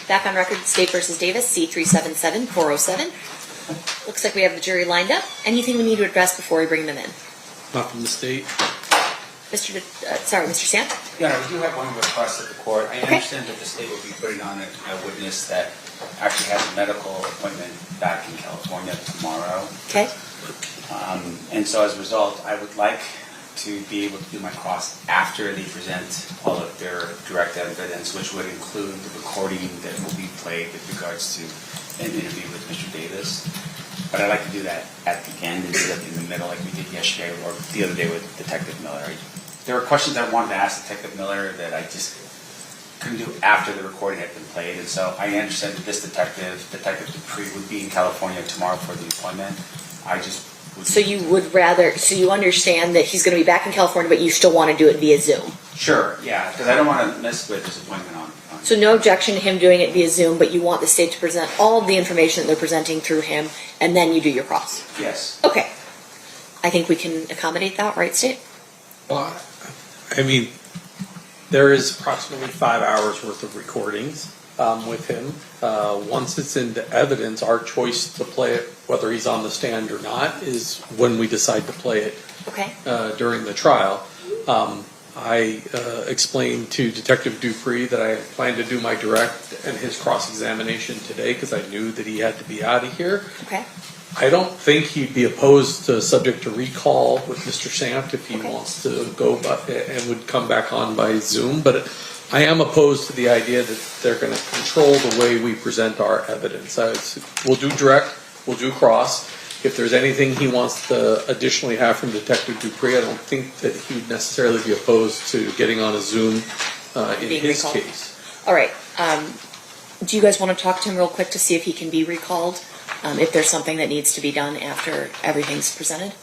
Back on record, State versus Davis, C-377-407. Looks like we have the jury lined up. Anything we need to address before we bring them in? Not from the state. Mr. Sanft? Yeah, we do have one request of the court. I understand that the state will be putting on a witness that actually has a medical appointment back in California tomorrow. Okay. And so as a result, I would like to be able to do my cross after they present all of their direct evidence, which would include the recording that will be played with regards to an interview with Mr. Davis. But I'd like to do that at the end instead of in the middle like we did yesterday or the other day with Detective Miller. There were questions I wanted to ask Detective Miller that I just couldn't do after the recording had been played. And so I understand that this Detective Dupree, would be in California tomorrow for the appointment. So you understand that he's going to be back in California, but you still want to do it via Zoom? Sure, yeah, because I don't want to miss with this appointment on. So no objection to him doing it via Zoom, but you want the state to present all of the information that they're presenting through him, and then you do your cross? Yes. Okay. I think we can accommodate that, right, State? Well, I mean, there is approximately 5 hours worth of recordings with him. Once it's into evidence, our choice to play it, whether he's on the stand or not, is when we decide to play it during the trial. I explained to Detective Dupree that I planned to do my direct and his cross-examination today because I knew that he had to be out of here. Okay. I don't think he'd be opposed to subject to recall with Mr. Sanft if he wants to go and would come back on by Zoom, but I am opposed to the idea that they're going to control the way we present our evidence. We'll do direct, we'll do cross. If there's anything he wants to additionally have from Detective Dupree, I don't think that he would necessarily be opposed to getting on a Zoom in his case. All right. Do you guys want to talk to him real quick to see if he can be recalled? If there's something that needs to be done after everything's presented?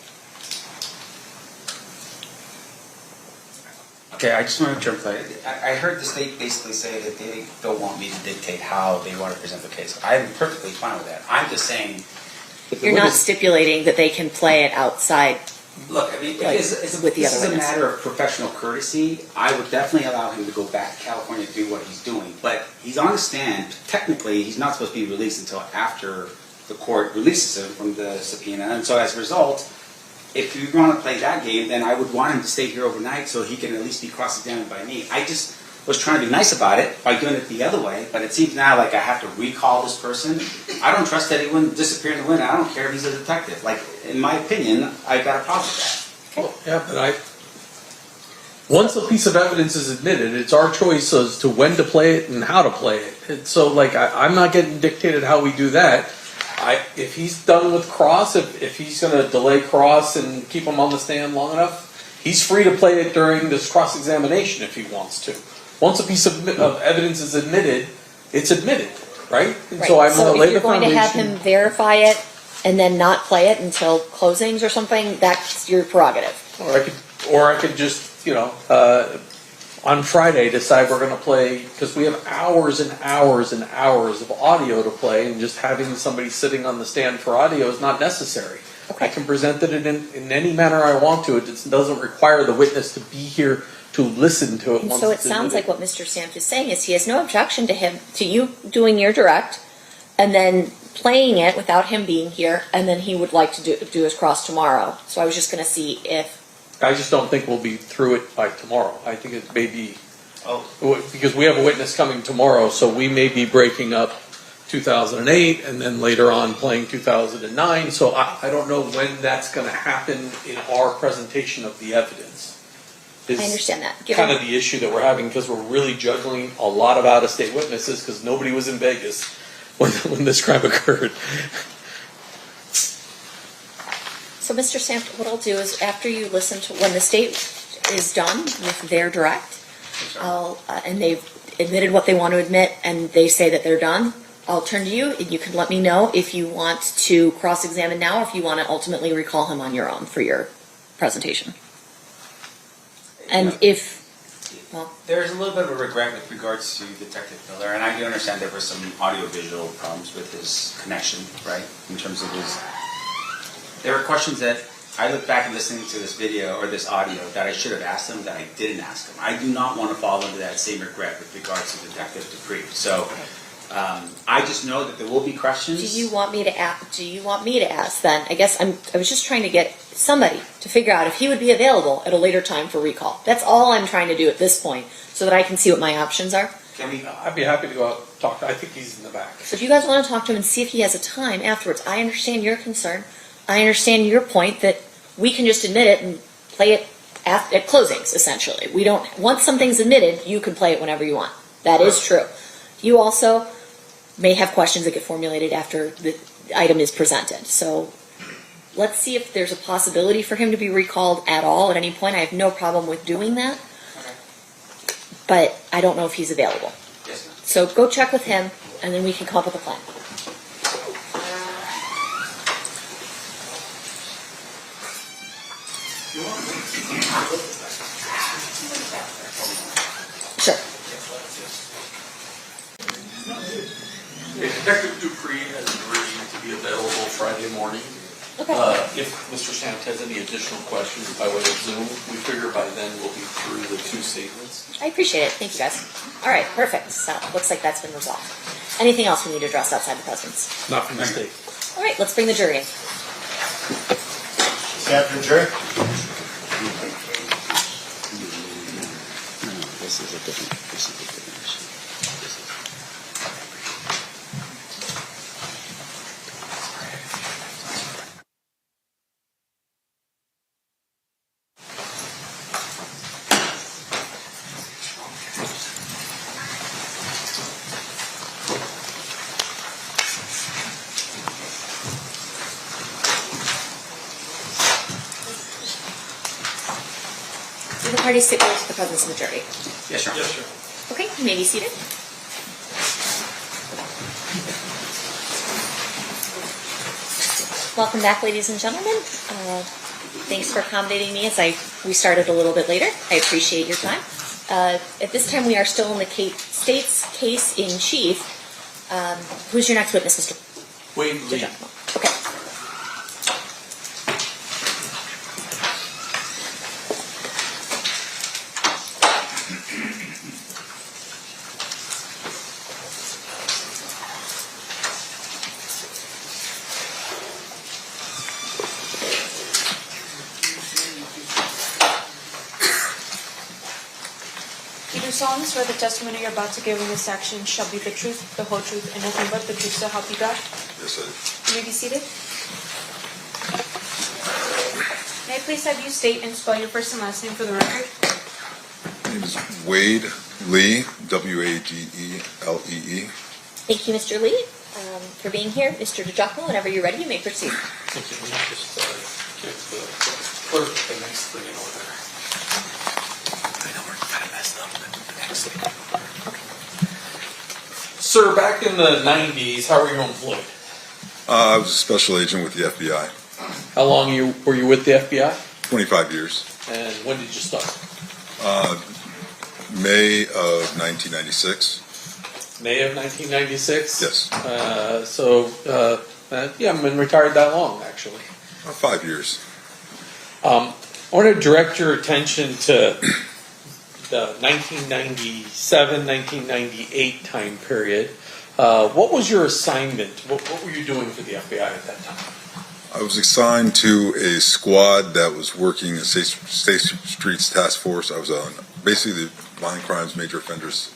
Okay, I just want to clarify. I heard the state basically say that they don't want me to dictate how they want to present the case. I'm perfectly fine with that. I'm just saying... You're not stipulating that they can play it outside. Look, I mean, this is a matter of professional courtesy. I would definitely allow him to go back to California to do what he's doing. But he's on the stand. Technically, he's not supposed to be released until after the court releases him from the subpoena. And so as a result, if you want to play that game, then I would want him to stay here overnight so he can at least be cross-examined by me. I just was trying to be nice about it by doing it the other way, but it seems now like I have to recall this person. I don't trust that he wouldn't disappear in the wind. I don't care if he's a detective. Like, in my opinion, I've got a problem with that. Well, yeah, but once a piece of evidence is admitted, it's our choice as to when to play it and how to play it. And so, like, I'm not getting dictated how we do that. If he's done with cross, if he's going to delay cross and keep him on the stand long enough, he's free to play it during this cross-examination if he wants to. Once a piece of evidence is admitted, it's admitted, right? And so I'm going to lay the foundation. If you're going to have him verify it and then not play it until closings or something, that's your prerogative. Or I could just, on Friday decide we're going to play, because we have hours and hours and hours of audio to play, and just having somebody sitting on the stand for audio is not necessary. Okay. I can present it in any manner I want to. It just doesn't require the witness to be here to listen to it. And so it sounds like what Mr. Sanft is saying is he has no objection to you doing your direct and then playing it without him being here, and then he would like to do his cross tomorrow. So I was just going to see if... I just don't think we'll be through it by tomorrow. I think it may be... because we have a witness coming tomorrow, so we may be breaking up 2008 and then later on playing 2009. So I don't know when that's going to happen in our presentation of the evidence. I understand that. Kind of the issue that we're having, because we're really juggling a lot of out-of-state witnesses because nobody was in Vegas when this crime occurred. So, Mr. Sanft, what I'll do is after you listen to when the state is done with their direct, and they've admitted what they want to admit and they say that they're done, I'll turn to you and you can let me know if you want to cross-examine now or if you want to ultimately recall him on your own for your presentation. And there's a little bit of a regret with regards to Detective Miller, and I do understand there were some audio-visual problems with his connection, right? In terms of there were questions that I look back and listening to this video or this audio that I should have asked him that I didn't ask him. I do not want to fall into that same regret with regards to Detective Dupree. So I just know that there will be questions. Do you want me to ask? Do you want me to ask then? I guess I was just trying to get somebody to figure out if he would be available at a later time for recall. That's all I'm trying to do at this point, so that I can see what my options are. I'd be happy to go out and talk. I think he's in the back. So if you guys want to talk to him and see if he has a time afterwards, I understand your concern. I understand your point that we can just admit it and play it at closings. Essentially, we don't. Once something's admitted, you can play it whenever you want. That is true. You also may have questions that get formulated after the item is presented. So let's see if there's a possibility for him to be recalled at all at any point. I have no problem with doing that. Okay. But I don't know if he's available. Yes, ma'am. So go check with him, and then we can come up with a plan. Sure. Detective Dupree has agreed to be available Friday morning. Okay. If Mr. Sanft has any additional questions by way of Zoom, we figure by then we'll be through the two statements. I appreciate it. Thank you, guys. All right, perfect. So looks like that's been resolved. Anything else we need to address outside the presence? Not from the state. All right, let's bring the jury in. Captain Jury. This is a different issue. Do the parties stipulate to the presence of the jury? Yes, sir. Yes, sir. Okay, you may be seated. Welcome back, ladies and gentlemen. Thanks for accommodating me as we started a little bit later. I appreciate your time. At this time, we are still in the state's case in chief. Who's your next witness, Mr. Wade Lee. Giacomo? Okay. You do solemnly swear the testimony you're about to give in this section shall be the truth, the whole truth, and nothing but the truth, so help you God? Yes, I do. You may be seated. May I please have you state and spell your first and last name for the record? My name is Wade Lee, W-A-D-E-L-E-E. Thank you, Mr. Lee, for being here. Mr. DiGiacomo, whenever you're ready, you may proceed. Thank you. Let me just give the clerk the next thing in order. I know we're kind of messed up. The next thing. Okay. Sir, back in the 90s, how were you employed? I was a special agent with the FBI. How long were you with the FBI? 25 years. And when did you start? May of 1996. May of 1996? Yes. Yeah, I've been retired that long, actually. 5 years. I want to direct your attention to the 1997, 1998 time period. What was your assignment? What were you doing for the FBI at that time? I was assigned to a squad that was working in State Streets Task Force. I was on basically the Violent Crimes Major Offenders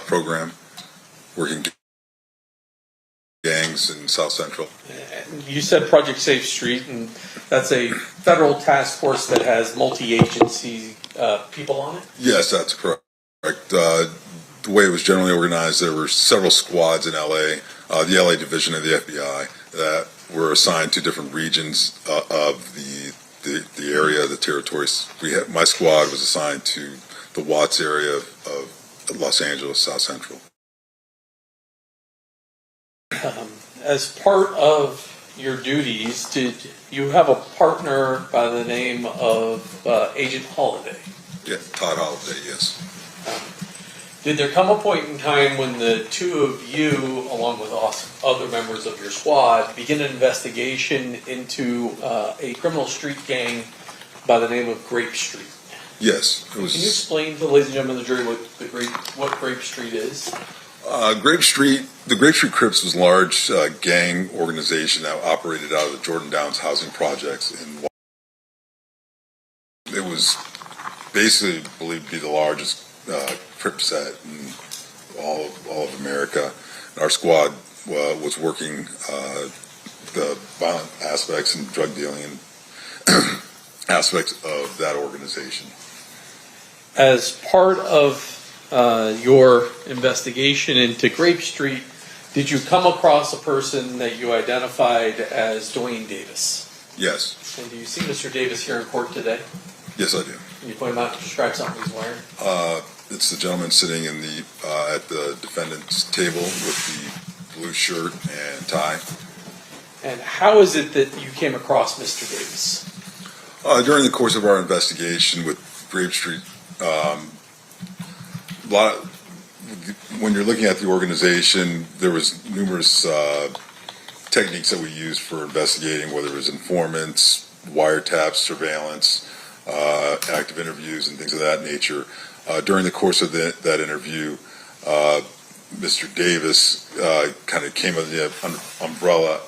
program, working gangs in South Central. You said Project Safe Street, and that's a federal task force that has multi-agency people on it? Yes, that's correct. The way it was generally organized, there were several squads in LA, the LA division of the FBI, that were assigned to different regions of the area, the territories. My squad was assigned to the Watts area of Los Angeles, South Central. As part of your duties, did you have a partner by the name of Agent Holiday? Yeah, Todd Holiday, yes. Did there come a point in time when the two of you, along with other members of your squad, begin an investigation into a criminal street gang by the name of Grape Street? Yes, it was. Can you explain to the ladies and gentlemen of the jury what Grape Street is? The Grape Street Crips was a large gang organization that operated out of the Jordan Downs housing projects. It was basically believed to be the largest Crip set in all of America. And our squad was working the violent aspects and drug dealing and aspects of that organization. As part of your investigation into Grape Street, did you come across a person that you identified as Duane Davis? Yes. And do you see Mr. Davis here in court today? Yes, I do. Can you point him out to describe something he's wearing? It's the gentleman sitting in the at the defendant's table with the blue shirt and tie. And how is it that you came across Mr. Davis? During the course of our investigation with Grape Street, when you're looking at the organization, there was numerous techniques that we used for investigating, whether it was informants, wiretaps, surveillance, active interviews, and things of that nature. During the course of that interview, Mr. Davis kind of came under the umbrella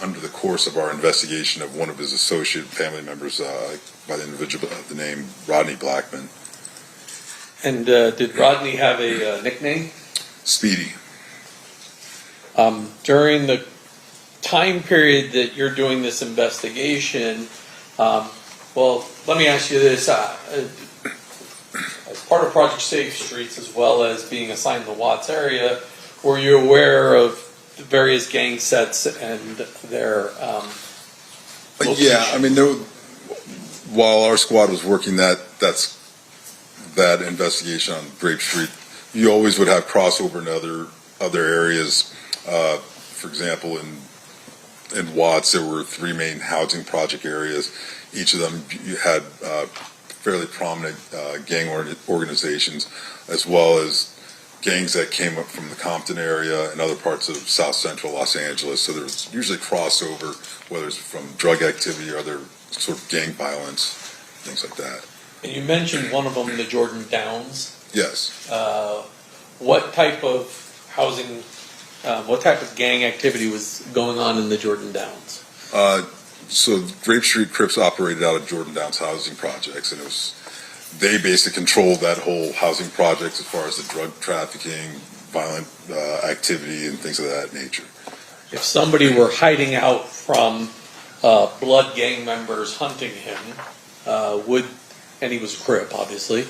under the course of our investigation of one of his associate family members by the individual of the name Rodney Blackman. And did Rodney have a nickname? Speedy. During the time period that you're doing this investigation, well, let me ask you this. As part of Project Safe Streets, as well as being assigned to the Watts area, were you aware of the various gang sets and their Yeah, I mean, while our squad was working that investigation on Grape Street, you always would have crossover in other areas. For example, in Watts, there were 3 main housing project areas. Each of them you had fairly prominent gang organizations, as well as gangs that came up from the Compton area and other parts of South Central Los Angeles. So there was usually crossover, whether it's from drug activity or other sort of gang violence, things like that. And you mentioned one of them, the Jordan Downs. Yes. What type of housing, what type of gang activity was going on in the Jordan Downs? So Grape Street Crips operated out of Jordan Downs housing projects, and they basically controlled that whole housing project as far as the drug trafficking, violent activity, and things of that nature. If somebody were hiding out from blood gang members hunting him, and he was a Crip, obviously,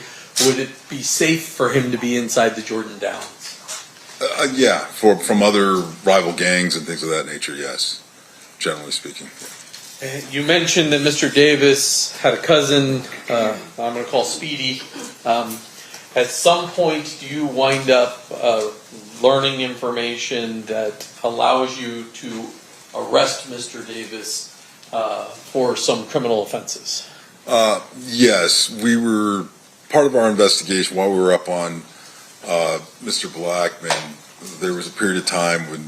would it be safe for him to be inside the Jordan Downs? Yeah, from other rival gangs and things of that nature, yes, generally speaking. You mentioned that Mr. Davis had a cousin, I'm going to call Speedy. At some point, do you wind up learning information that allows you to arrest Mr. Davis for some criminal offenses? Yes, we were part of our investigation while we were up on Mr. Blackman. There was a period of time when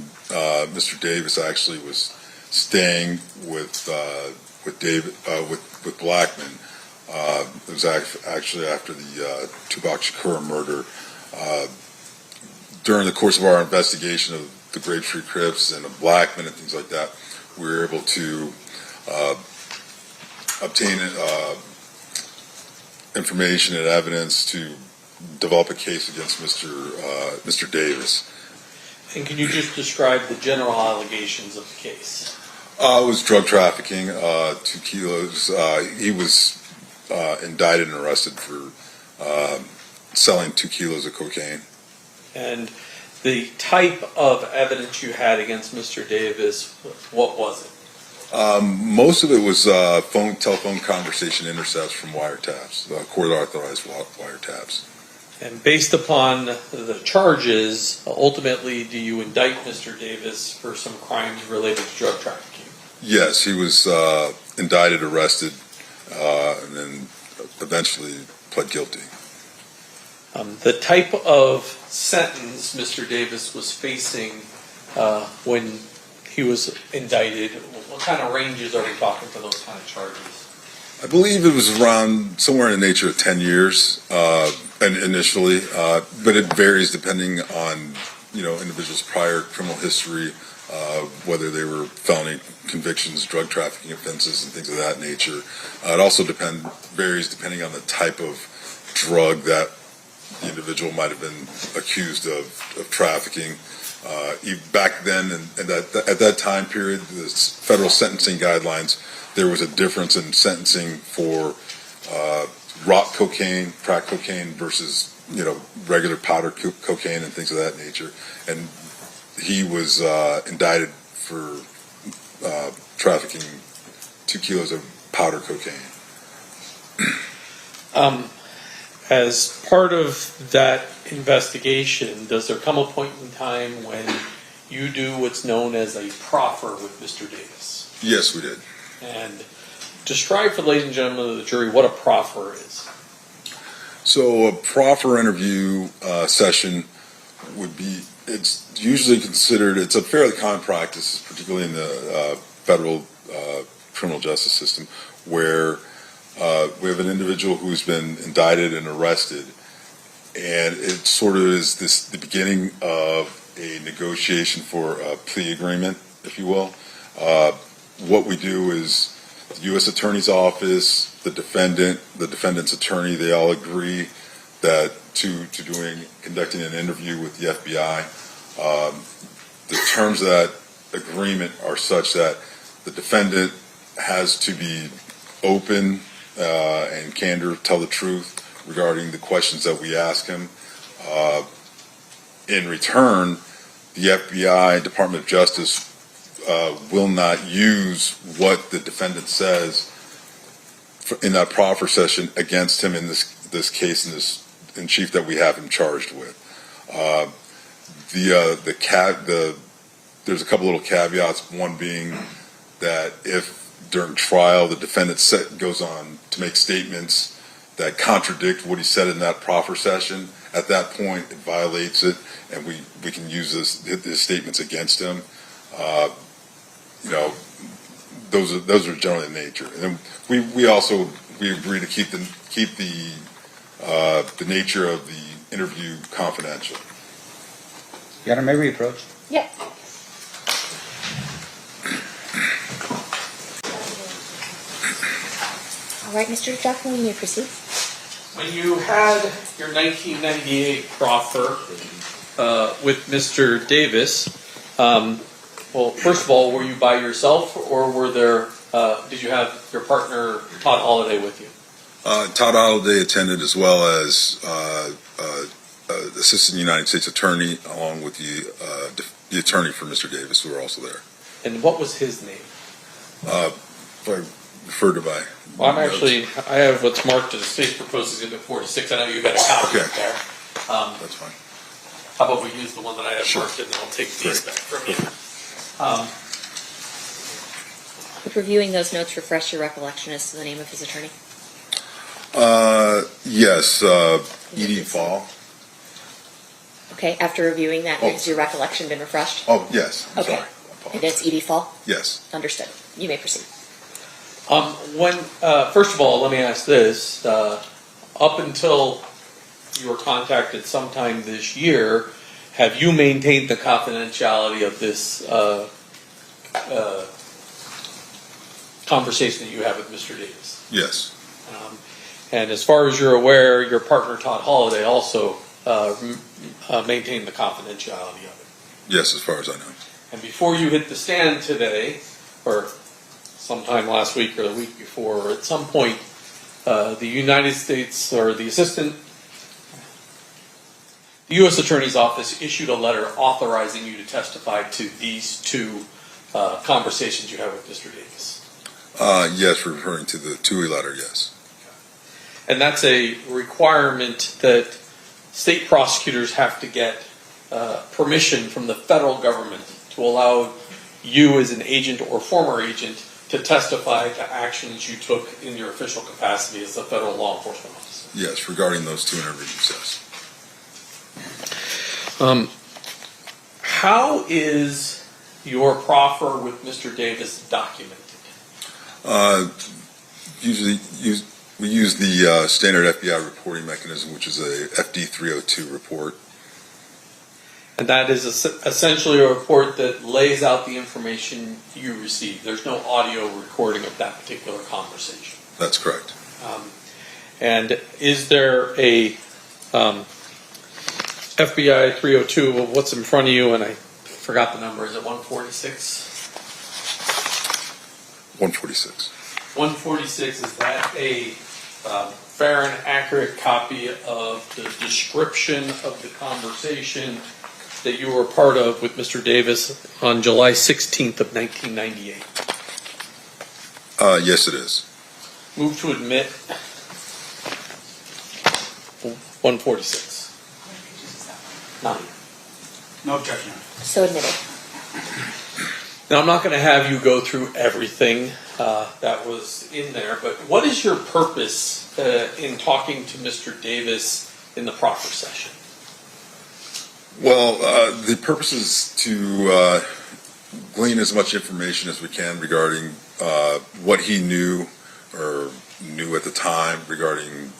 Mr. Davis actually was staying with Blackman. It was actually after the Tupac Shakur murder. During the course of our investigation of the Grape Street Crips and of Blackman and things like that, we were able to obtain information and evidence to develop a case against Mr. Davis. And can you just describe the general allegations of the case? It was drug trafficking, 2 kilos. He was indicted and arrested for selling 2 kilos of cocaine. And the type of evidence you had against Mr. Davis, what was it? Most of it was telephone conversation intercepts from wiretaps, court authorized wiretaps. And based upon the charges, ultimately, do you indict Mr. Davis for some crimes related to drug trafficking? Yes, he was indicted, arrested, and then eventually pled guilty. The type of sentence Mr. Davis was facing when he was indicted, what kind of ranges are we talking for those kind of charges? I believe it was around somewhere in the nature of 10 years and initially, but it varies depending on individuals' prior criminal history, whether they were felony convictions, drug trafficking offenses, and things of that nature. It also varies depending on the type of drug that the individual might have been accused of trafficking. Back then, and at that time period, the federal sentencing guidelines, there was a difference in sentencing for rock cocaine, crack cocaine versus regular powder cocaine and things of that nature. And he was indicted for trafficking 2 kilos of powder cocaine. As part of that investigation, does there come a point in time when you do what's known as a proffer with Mr. Davis? Yes, we did. And describe for the ladies and gentlemen of the jury what a proffer is. So a proffer interview session would be, it's usually considered, it's a fairly common practice, particularly in the federal criminal justice system, where we have an individual who's been indicted and arrested, and it sort of is the beginning of a negotiation for a plea agreement, if you will. What we do is the U.S. Attorney's Office, the defendant's attorney, they all agree that to conducting an interview with the FBI. The terms of that agreement are such that the defendant has to be open and candor, tell the truth regarding the questions that we ask him. In return, the FBI, Department of Justice, will not use what the defendant says in that proffer session against him in this case in chief that we have him charged with. There's a couple little caveats. One being that if during trial the defendant goes on to make statements that contradict what he said in that proffer session, at that point it violates it, and we can use his statements against him. Those are generally in nature. And then we agree to keep the nature of the interview confidential. Your Honor, may we approach? Yeah. All right, Mr. Jackson, you may proceed. When you had your 1998 proffer with Mr. Davis, well, first of all, were you by yourself, or did you have your partner Todd Holliday with you? Todd Holliday attended, as well as Assistant United States Attorney, along with the attorney for Mr. Davis, who were also there. And what was his name? If I refer to by. Well, I have what's marked as State Proposed Exhibit 46. I know you got a copy Okay. there. That's fine. How about we use the one that I have Sure. marked, and then I'll take these back from you. Would reviewing those notes refresh your recollection as to the name of his attorney? Yes, Edie Fall. Okay, after reviewing that, has your recollection been refreshed? Oh, yes. I'm Okay. sorry. And it's Edie Fall? Yes. Understood. You may proceed. First of all, let me ask this. Up until you were contacted sometime this year, have you maintained the confidentiality of this conversation that you have with Mr. Davis? Yes. And as far as you're aware, your partner Todd Holliday also maintained the confidentiality of it. Yes, as far as I know. And before you hit the stand today, or sometime last week or the week before, or at some point, the United States or the U.S. Attorney's Office issued a letter authorizing you to testify to these two conversations you had with Mr. Davis. Yes, referring to the TUI letter, yes. And that's a requirement that state prosecutors have to get permission from the federal government to allow you as an agent or former agent to testify to actions you took in your official capacity as a federal law enforcement officer. Yes, regarding those two interviews, yes. How is your proffer with Mr. Davis documented? Usually we use the standard FBI reporting mechanism, which is a FD 302 report. And that is essentially a report that lays out the information you received. There's no audio recording of that particular conversation. That's correct. And is there a FBI 302 of what's in front of you? And I forgot the number. Is it 146? 146. 146, is that a fair and accurate copy of the description of the conversation that you were part of with Mr. Davis on July 16th of 1998? Yes, it is. Move to admit 146. None. No objection. So admitted. Now, I'm not going to have you go through everything that was in there, but what is your purpose in talking to Mr. Davis in the Proffer session? Well, the purpose is to glean as much information as we can regarding what he knew or knew at the time regarding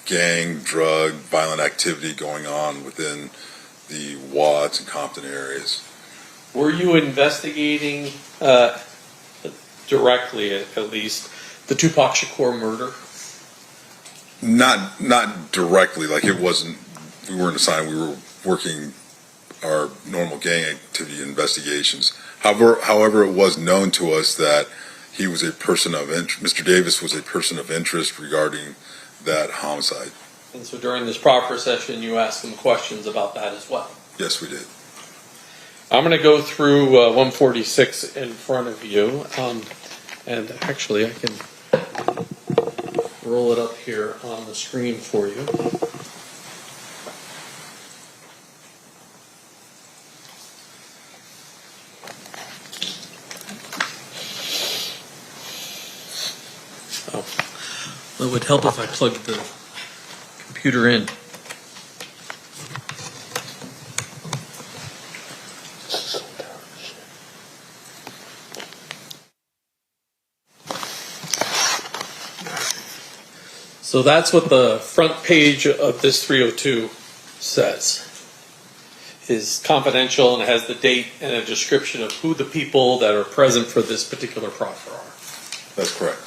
gang, drug, violent activity going on within the Watts and Compton areas. Were you investigating directly, at least, the Tupac Shakur murder? Not directly, like it wasn't, we weren't assigned, we were working our normal gang activity investigations. However, it was known to us that he was a person of interest, Mr. Davis was a person of interest regarding that homicide. And so during this Proffer session, you asked him questions about that as well? Yes, we did. I'm going to go through 146 in front of you, and actually I can roll it up here on the screen for you. Oh, well, it would help if I plugged the computer in. So that's what the front page of this 302 says. Is confidential and has the date and a description of who the people that are present for this particular proffer are. That's correct.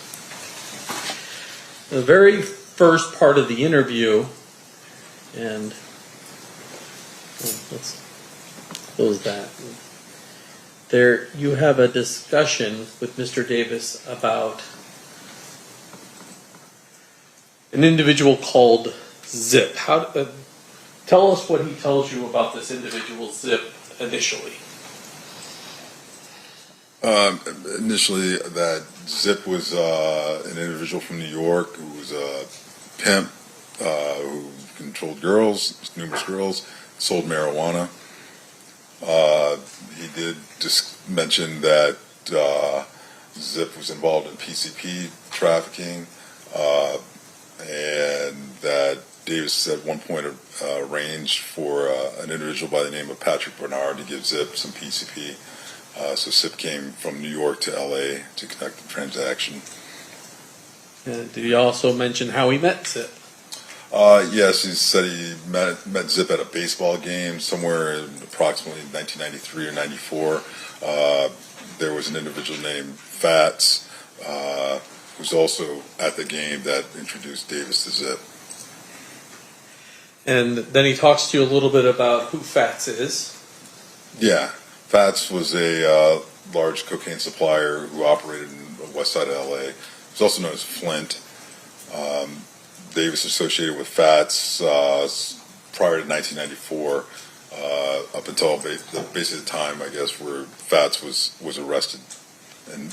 The very first part of the interview, and let's close that. There you have a discussion with Mr. Davis about an individual called Zip. Tell us what he tells you about this individual Zip initially. Initially, that Zip was an individual from New York who was a pimp who controlled girls, numerous girls, sold marijuana. He did just mention that Zip was involved in PCP trafficking, and that Davis at one point arranged for an individual by the name of Patrick Bernard to give Zip some PCP. So Zip came from New York to LA to conduct the transaction. And did he also mention how he met Zip? Yes, he said he met Zip at a baseball game somewhere in approximately 1993 or 94. There was an individual named Fats who's also at the game that introduced Davis to Zip. And then he talks to you a little bit about who Fats is. Yeah, Fats was a large cocaine supplier who operated in the west side of LA. He's also known as Flint. Davis associated with Fats prior to 1994, up until basically the time, I guess, where Fats was arrested and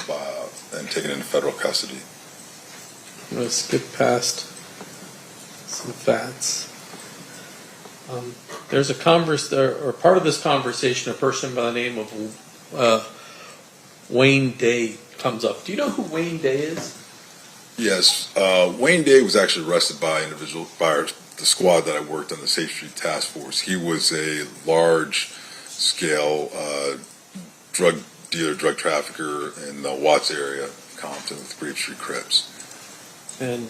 taken into federal custody. Let's skip past some Fats. There's a or part of this conversation, a person by the name of Wayne Day comes up. Do you know who Wayne Day is? Yes, Wayne Day was actually arrested by the squad that I worked on, the Safe Street Task Force. He was a large-scale drug dealer, drug trafficker in the Watts area, Compton, with Grape Street Crips. And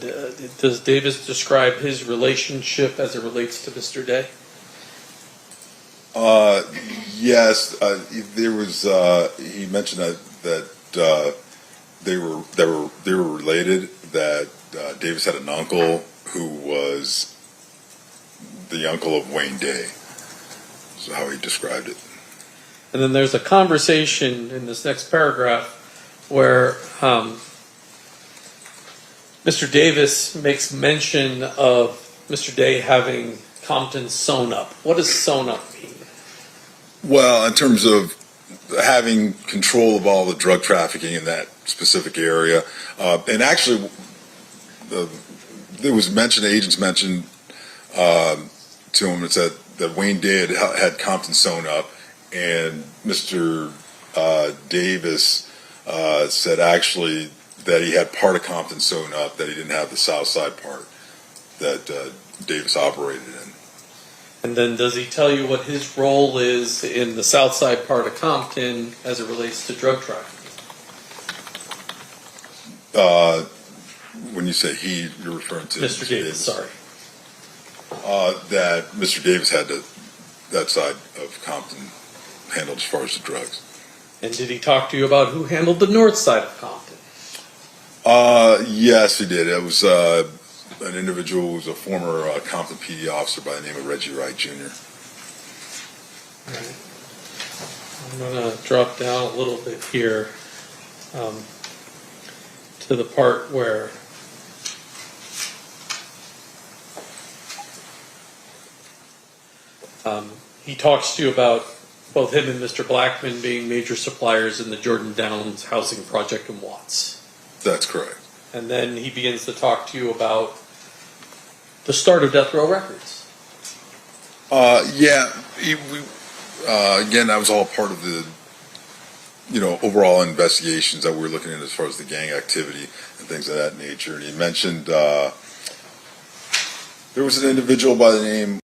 does Davis describe his relationship as it relates to Mr. Day? Yes, there was. He mentioned that they were related. That Davis had an uncle who was the uncle of Wayne Day. Is how he described it. And then there's a conversation in this next paragraph where Mr. Davis makes mention of Mr. Day having Compton sewn up. What does sewn up mean? Well, in terms of having control of all the drug trafficking in that specific area, and actually, there was mentioned, agents mentioned to him, it said that Wayne Day had Compton sewn up, and Mr. Davis said actually that he had part of Compton sewn up, that he didn't have the south side part that Davis operated in. And then does he tell you what his role is in the south side part of Compton as it relates to drug trafficking? When you say he, you're referring to Mr. Davis, sorry. That Mr. Davis had that side of Compton handled as far as the drugs. And did he talk to you about who handled the north side of Compton? Yes, he did. It was an individual who was a former Compton PD officer by the name of Reggie Wright Jr. All right. I'm going to drop down a little bit here to the part where he talks to you about both him and Mr. Blackman being major suppliers in the Jordan Downs housing project in Watts. That's correct. And then he begins to talk to you about the start of Death Row Records. Yeah. Again, that was all part of the, overall investigations that we were looking at as far as the gang activity and things of that nature. And he mentioned there was an individual by the name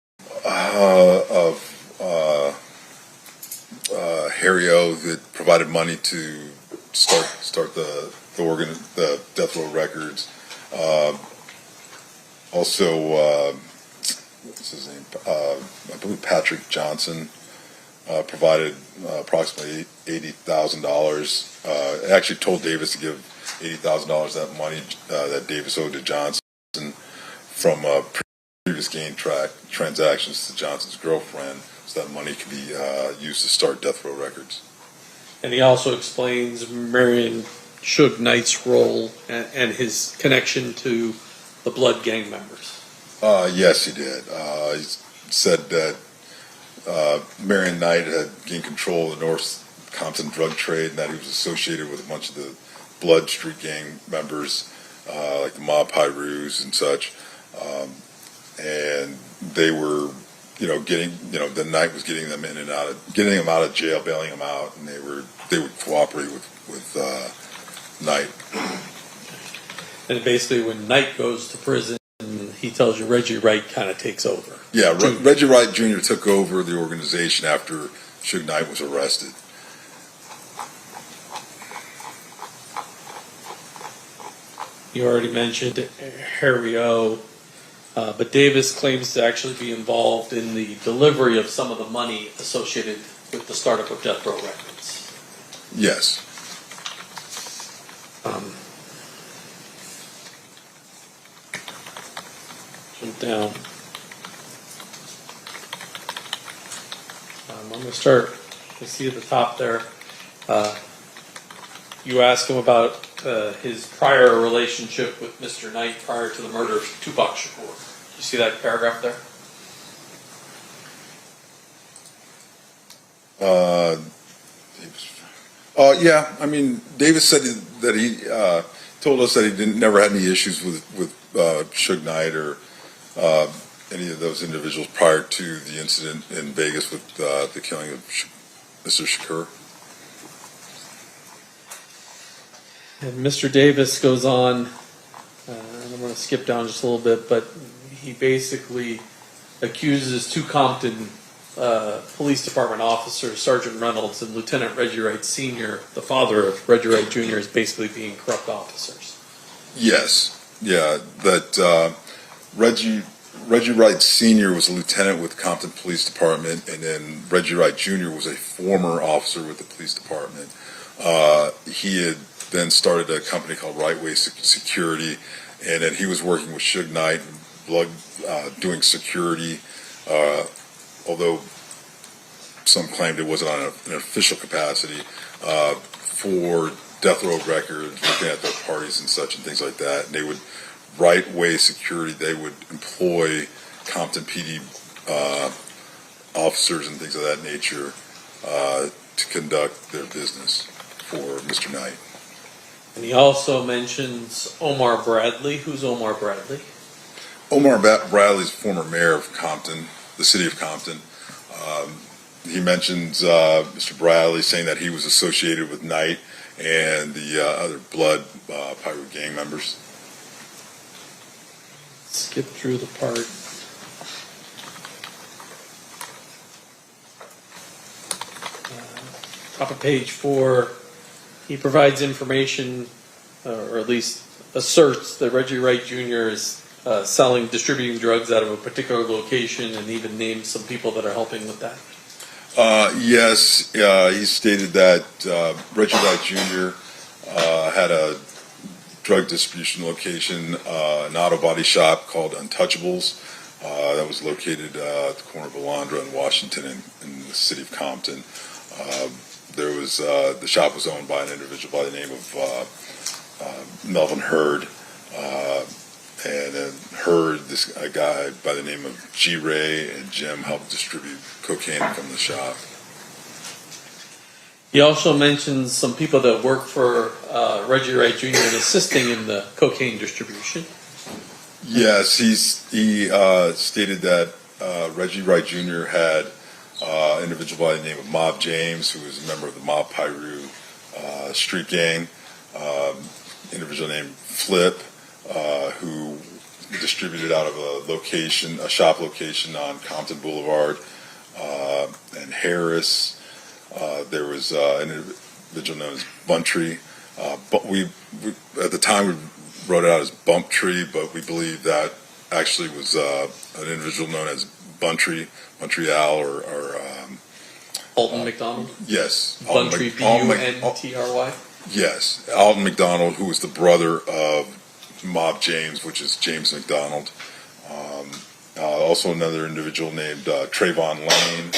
of Harry O that provided money to start the Death Row Records. Also, what's his name? I believe Patrick Johnson provided approximately $80,000. Actually told Davis to give $80,000 of that money that Davis owed to Johnson from previous gang transactions to Johnson's girlfriend, so that money could be used to start Death Row Records. And he also explains Marion Suge Knight's role and his connection to the Blood gang members. Yes, he did. He said that Marion Knight had gained control of the North Compton drug trade and that he was associated with a bunch of the Blood Street gang members, like the Mob Pyrus and such. And they were, the Knight was getting them in and out getting them out of jail, bailing them out, and they would cooperate with Knight. And basically, when Knight goes to prison, he tells you Reggie Wright kind of takes over. Yeah, Reggie Wright Jr. took over the organization after Suge Knight was arrested. You already mentioned Harry O. But Davis claims to actually be involved in the delivery of some of the money associated with the startup of Death Row Records. Yes. Jump down. I'm going to start. You see at the top there. You ask him about his prior relationship with Mr. Knight prior to the murder of Tupac Shakur. You see that paragraph there? Yeah. I mean, Davis said that he told us that he never had any issues with Suge Knight or any of those individuals prior to the incident in Vegas with the killing of Mr. Shakur. And Mr. Davis goes on, and I'm going to skip down just a little bit, but he basically accuses two Compton Police Department officers, Sergeant Reynolds and Lieutenant Reggie Wright Sr., the father of Reggie Wright Jr., as basically being corrupt officers. Yes. Yeah. That Reggie Reggie Wright Sr. was a lieutenant with Compton Police Department, and then Reggie Wright Jr. was a former officer with the police department. He had then started a company called Right Way Security, and then he was working with Suge Knight, doing security, although some claimed it wasn't on an official capacity, for Death Row Records, looking at their parties and such and things like that. And they would, Right Way Security, they would employ Compton PD officers and things of that nature to conduct their business for Mr. Knight. And he also mentions Omar Bradley. Who's Omar Bradley? Omar Bradley's former mayor of Compton, the city of Compton. He mentions Mr. Bradley saying that he was associated with Knight and the other Blood Pyro gang members. Skip through the part. Top of page 4, he provides information, or at least asserts that Reggie Wright Jr. is distributing drugs out of a particular location, and even names some people that are helping with that. Yes, he stated that Reggie Wright Jr. Had a drug distribution location, an auto body shop called Untouchables, that was located at the corner of Alondra and Washington in the city of Compton. The shop was owned by an individual by the name of Melvin Hurd, and then Hurd, a guy by the name of G. Ray and Jim helped distribute cocaine from the shop. He also mentions some people that work for Reggie Wright Jr. and assisting in the cocaine distribution. Yes, he stated that Reggie Wright Jr. had an individual by the name of Mob James, who was a member of the Mob Pyru street gang, individual named Flip, who distributed out of a shop location on Compton Boulevard, and Harris. There was an individual known as Buntry. But we at the time we wrote it out as Bump Tree, but we believe that actually was an individual known as Buntry, Montreal, or Alton McDonald? Yes. Buntry, B-U-N-T-R-Y? Yes. Alton McDonald, who was the brother of Mob James, which is James McDonald. Also another individual named Trayvon Lane,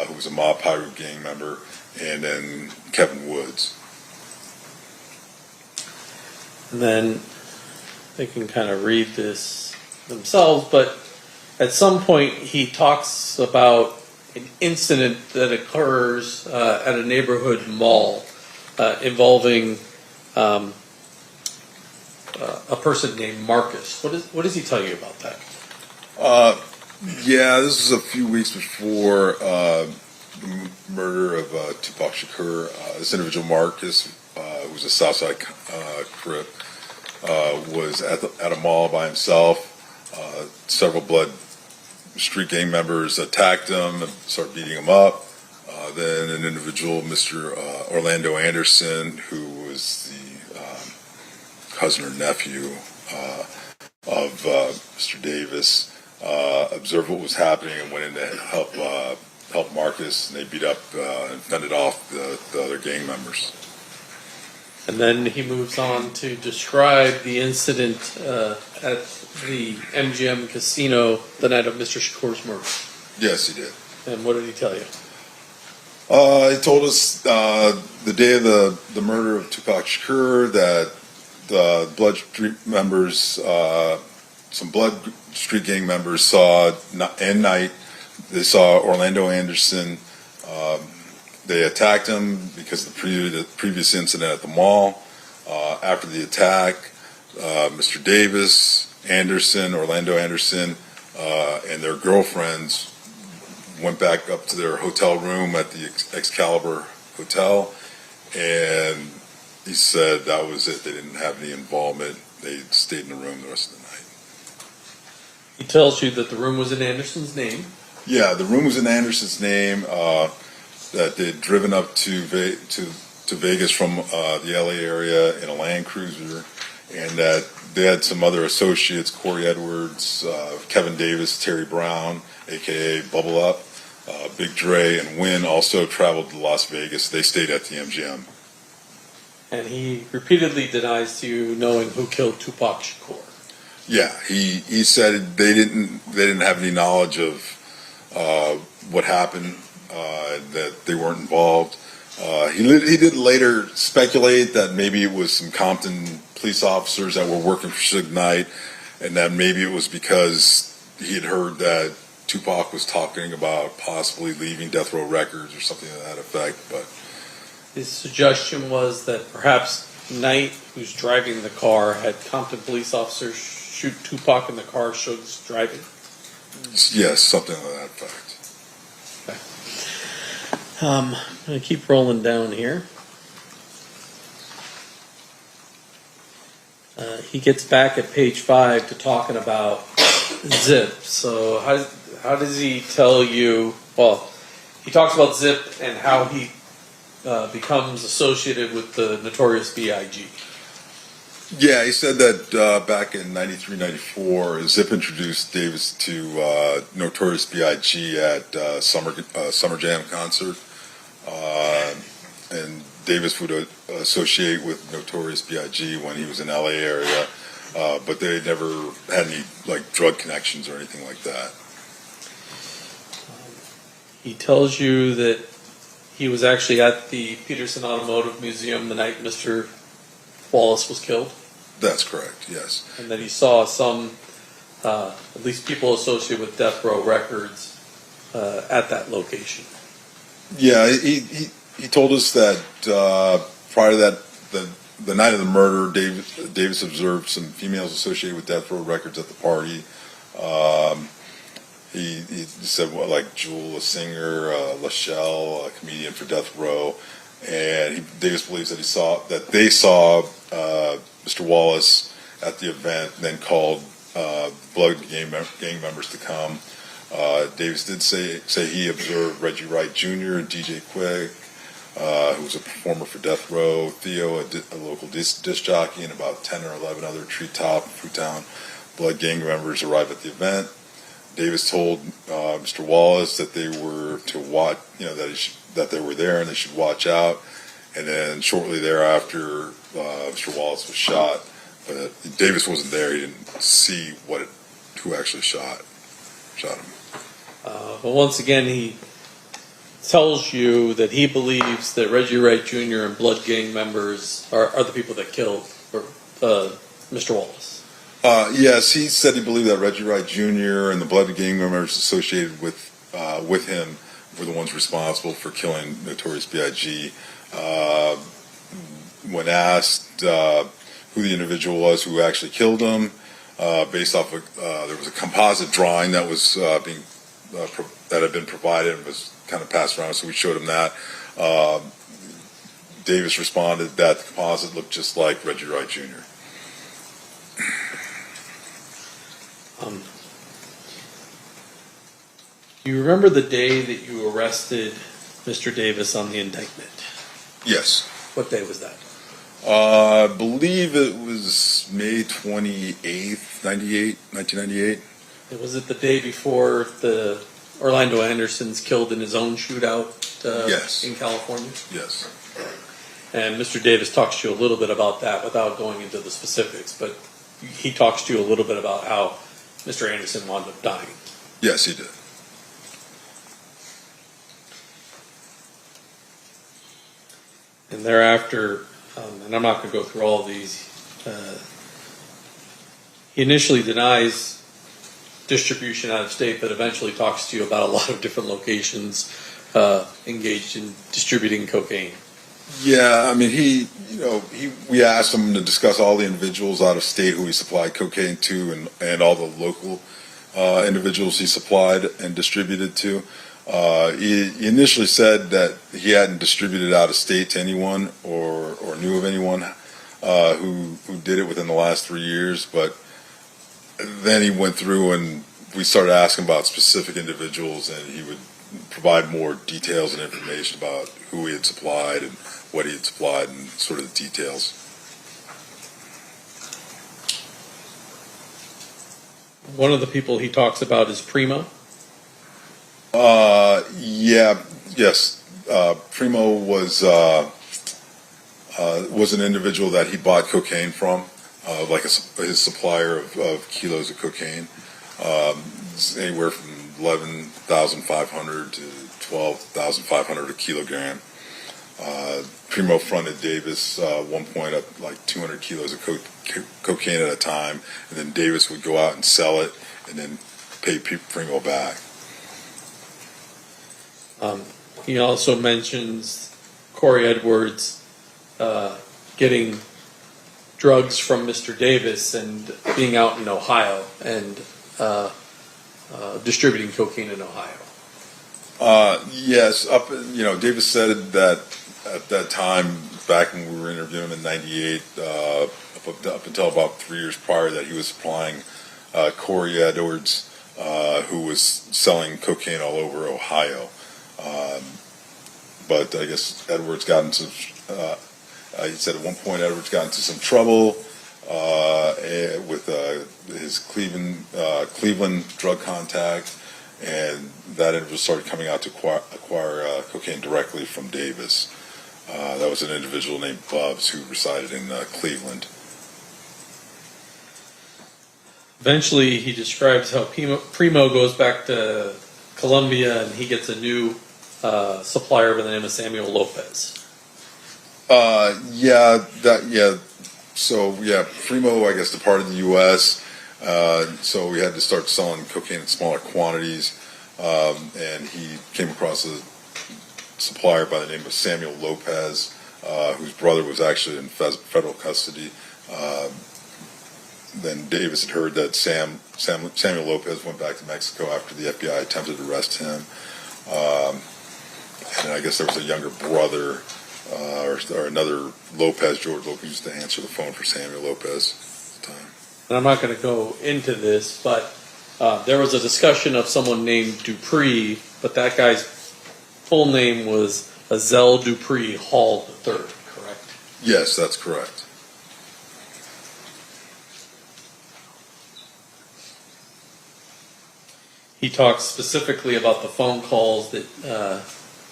who was a Mob Pyro gang member, and then Kevin Woods. And then they can kind of read this themselves, but at some point he talks about an incident that occurs at a neighborhood mall involving a person named Marcus. What does he tell you about that? Yeah, this was a few weeks before the murder of Tupac Shakur. This individual, Marcus, who was a Southside Crip, was at a mall by himself. Several Blood Street gang members attacked him and started beating him up. Then an individual, Mr. Orlando Anderson, who was the cousin or nephew of Mr. Davis, observed what was happening and went in to help Marcus, and they beat up and fended off the other gang members. And then he moves on to describe the incident at the MGM casino the night of Mr. Shakur's murder. Yes, he did. And what did he tell you? He told us the day of the murder of Tupac Shakur that the Blood Street members, some Blood Street gang members saw at night. They saw Orlando Anderson. They attacked him because of the previous incident at the mall. After the attack, Mr. Davis, Anderson, Orlando Anderson, and their girlfriends went back up to their hotel room at the Excalibur Hotel, and he said that was it. They didn't have any involvement. They stayed in the room the rest of the night. He tells you that the room was in Anderson's name. Yeah, the room was in Anderson's name. That they'd driven up to Vegas from the LA area in a Land Cruiser, and that they had some other associates, Corey Edwards, Kevin Davis, Terry Brown, aka Bubble Up, Big Dre, and Wynn also traveled to Las Vegas. They stayed at the MGM. And he repeatedly denies to you knowing who killed Tupac Shakur. Yeah, he said they didn't have any knowledge of what happened, that they weren't involved. He did later speculate that maybe it was some Compton police officers that were working for Suge Knight, and that maybe it was because he had heard that Tupac was talking about possibly leaving Death Row Records or something to that effect. But his suggestion was that perhaps Knight, who's driving the car, had Compton police officers shoot Tupac in the car Suge's driving. yes, something to that effect. I'm going to keep rolling down here. He gets back at page 5 to talking about Zip. So how does he tell you? Well, he talks about Zip and how he becomes associated with the Notorious B.I.G. Yeah, he said that back in 93, 94, Zip introduced Davis to Notorious B.I.G. at Summer Jam concert. And Davis would associate with Notorious B.I.G. when he was in L.A. area, but they never had any like drug connections or anything like that. He tells you that he was actually at the Peterson Automotive Museum the night Mr. Wallace was killed. That's correct, yes. And that he saw some, at least people associated with Death Row Records at that location. Yeah, he told us that prior to that, the night of the murder, Davis observed some females associated with Death Row Records at the party. He said, well, like Jewel, a singer, Lachelle, a comedian for Death Row, and Davis believes that they saw Mr. Wallace at the event, and then called Blood gang members to come. Davis did say he observed Reggie Wright Jr. and DJ Quick, who was a performer for Death Row, Theo, a local disc jockey, and about 10 or 11 other Treetop, Fruitown Blood gang members arrived at the event. Davis told Mr. Wallace that they were to watch, that they were there and they should watch out. And then shortly thereafter, Mr. Wallace was shot. But Davis wasn't there; he didn't see who actually shot him. But once again, he tells you that he believes that Reggie Wright Jr. and Blood gang members are the people that killed Mr. Wallace. Yes, he said he believed that Reggie Wright Jr. and the Blood gang members associated with him were the ones responsible for killing Notorious B.I.G. When asked who the individual was who actually killed him, based off of there was a composite drawing that was that had been provided and was kind of passed around, so we showed him that. Davis responded that the composite looked just like Reggie Wright Jr. Do you remember the day that you arrested Mr. Davis on the indictment? Yes. What day was that? I believe it was May 28th, 1998. Was it the day before the Orlando Anderson's killed in his own shootout Yes. in California? Yes. And Mr. Davis talks to you a little bit about that without going into the specifics, but he talks to you a little bit about how Mr. Anderson wound up dying. Yes, he did. And thereafter, and I'm not going to go through all of these, he initially denies distribution out of state, but eventually talks to you about a lot of different locations engaged in distributing cocaine. Yeah, I mean, we asked him to discuss all the individuals out of state who he supplied cocaine to and all the local individuals he supplied and distributed to. He initially said that he hadn't distributed out of state to anyone or knew of anyone who did it within the last 3 years, but then he went through and we started asking about specific individuals, and he would provide more details and information about who he had supplied and what he had supplied and sort of the details. One of the people he talks about is Primo. Yes. Primo was an individual that he bought cocaine from, like his supplier of kilos of cocaine, anywhere from 11,500 to 12,500 a kilogram. Primo fronted Davis one point up like 200 kilos of cocaine at a time, and then Davis would go out and sell it and then pay Primo back. He also mentions Corey Edwards getting drugs from Mr. Davis and being out in Ohio and distributing cocaine in Ohio. Yes, Davis said that at that time, back when we were interviewing him in '98, up until about 3 years prior, that he was supplying Corey Edwards, who was selling cocaine all over Ohio. But I guess Edwards got into, he said at one point Edwards got into some trouble with his Cleveland drug contact, and that individual started coming out to acquire cocaine directly from Davis. That was an individual named Bubs who resided in Cleveland. Eventually, he describes how Primo goes back to Colombia and he gets a new supplier by the name of Samuel Lopez. Primo, I guess, departed the U.S., so we had to start selling cocaine in smaller quantities, and he came across a supplier by the name of Samuel Lopez, whose brother was actually in federal custody. Then Davis had heard that Samuel Lopez went back to Mexico after the FBI attempted to arrest him. And I guess there was a younger brother or another Lopez, George Lopez, used to answer the phone for Samuel Lopez at the time. And I'm not going to go into this, but there was a discussion of someone named Dupree, but that guy's full name was Azel Dupree Hall III, correct? Yes, that's correct. He talks specifically about the phone calls that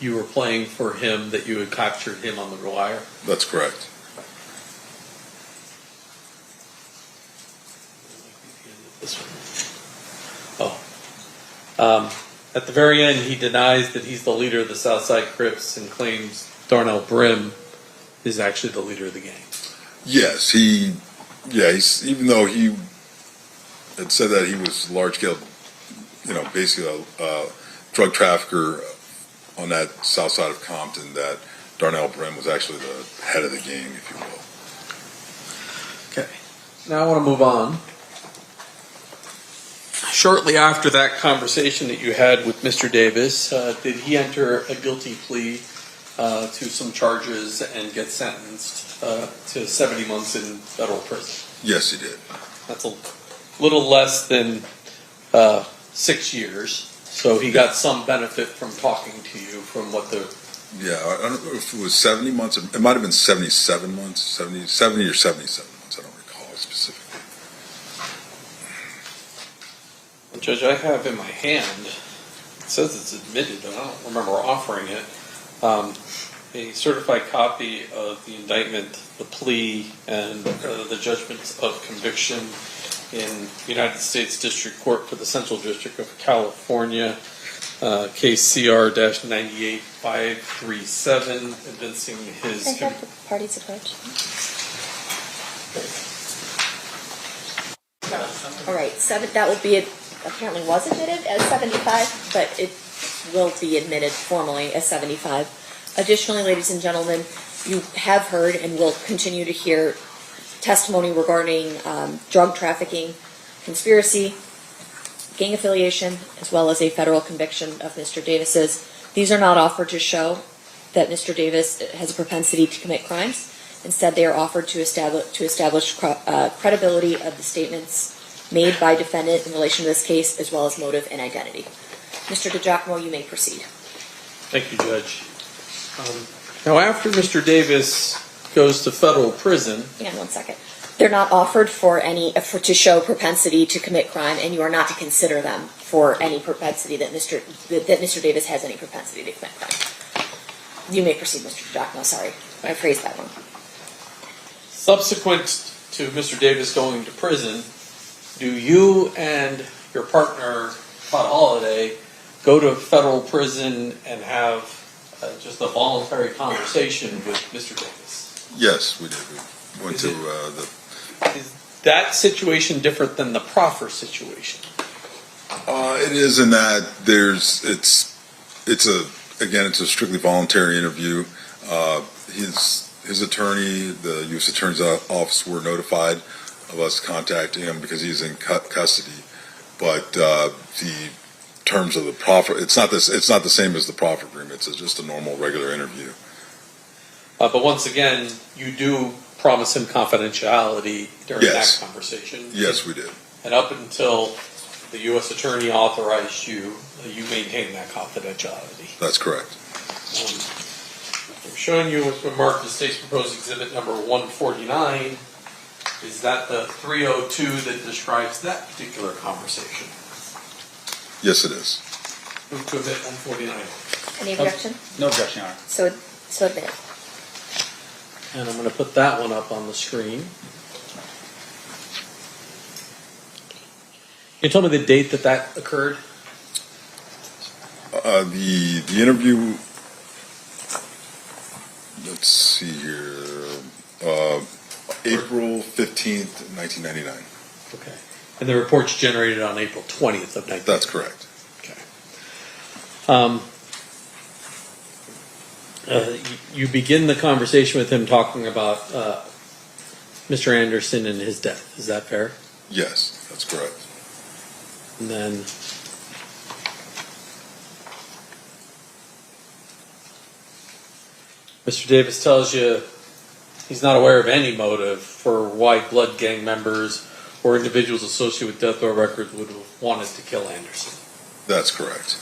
you were playing for him, that you had captured him on the wire. That's correct. At the very end, he denies that he's the leader of the Southside Crips and claims Darnell Brim is actually the leader of the gang. Yes, he's even though he had said that he was large-scale, basically a drug trafficker on that south side of Compton, that Darnell Brim was actually the head of the gang, if you will. Okay. Now I want to move on. Shortly after that conversation that you had with Mr. Davis, did he enter a guilty plea to some charges and get sentenced to 70 months in federal prison? Yes, he did. That's a little less than 6 years. So he got some benefit from talking to you from what the... Yeah, I don't know if it was 70 months. It might have been 77 months, 70 or 77 months. I don't recall specifically. Judge, I have in my hand, it says it's admitted, but I don't remember offering it, a certified copy of the indictment, the plea, and the judgment of conviction in United States District Court for the Central District of California, case CR-98537, evincing his... I have the parties approach. All right, that will be, apparently was admitted as 75, but it will be admitted formally as 75. Additionally, ladies and gentlemen, you have heard and will continue to hear testimony regarding drug trafficking, conspiracy, gang affiliation, as well as a federal conviction of Mr. Davis's. These are not offered to show that Mr. Davis has a propensity to commit crimes. Instead, they are offered to establish credibility of the statements made by defendant in relation to this case, as well as motive and identity. Mr. DiGiacomo, you may proceed. Thank you, Judge. Now, after Mr. Davis goes to federal prison... Hang on one second. They're not offered to show propensity to commit crime, and you are not to consider them for any propensity that Mr. Davis has any propensity to commit crime. You may proceed, Mr. Giacomo. Sorry, I phrased that wrong. Subsequent to Mr. Davis going to prison, do you and your partner, Todd Holliday, go to federal prison and have just a voluntary conversation with Mr. Davis? Yes, we did. We went to Is that situation different than the Proffer situation? It is in that it's a strictly voluntary interview. His attorney, the U.S. Attorney's Office, were notified of us contacting him because he's in custody. But the terms of the Proffer, it's not the same as the Proffer agreement. It's just a normal, regular interview. But once again, you do promise him confidentiality during Yes. that conversation. Yes, we did. And up until the U.S. Attorney authorized you, you maintain that confidentiality. That's correct. I'm showing you what's been marked as State's Proposed Exhibit number 149. Is that the 302 that describes that particular conversation? Yes, it is. Move to Exhibit 149. Any objection? No objection, Your Honor. So admit. And I'm going to put that one up on the screen. Can you tell me the date that occurred? The interview. Let's see here. April 15th, 1999. Okay. And the report's generated on April 20th of 1999. That's correct. Okay. You begin the conversation with him talking about Mr. Anderson and his death. Is that fair? Yes, that's correct. And then Mr. Davis tells you he's not aware of any motive for why blood gang members or individuals associated with death row records would have wanted to kill Anderson. That's correct.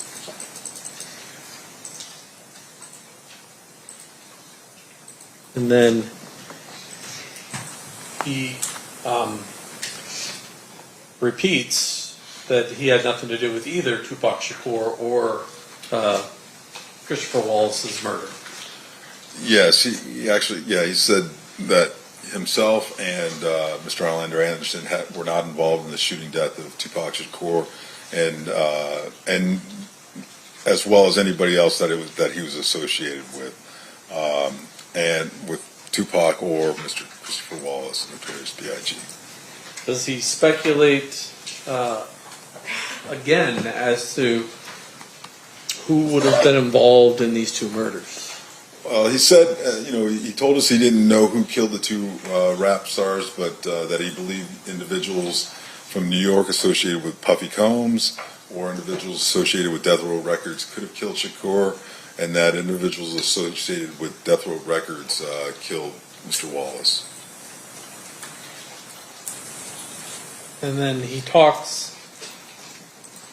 And then he repeats that he had nothing to do with either Tupac Shakur or Christopher Wallace's murder. Yes, he said that himself and Mr. Orlando Anderson were not involved in the shooting death of Tupac Shakur, and as well as anybody else that he was associated with, and with Tupac or Mr. Christopher Wallace, Notorious B.I.G. Does he speculate again as to who would have been involved in these two murders? He said, he told us he didn't know who killed the two rap stars, but that he believed individuals from New York associated with Puffy Combs or individuals associated with Death Row Records could have killed Shakur, and that individuals associated with Death Row Records killed Mr. Wallace. And then he talks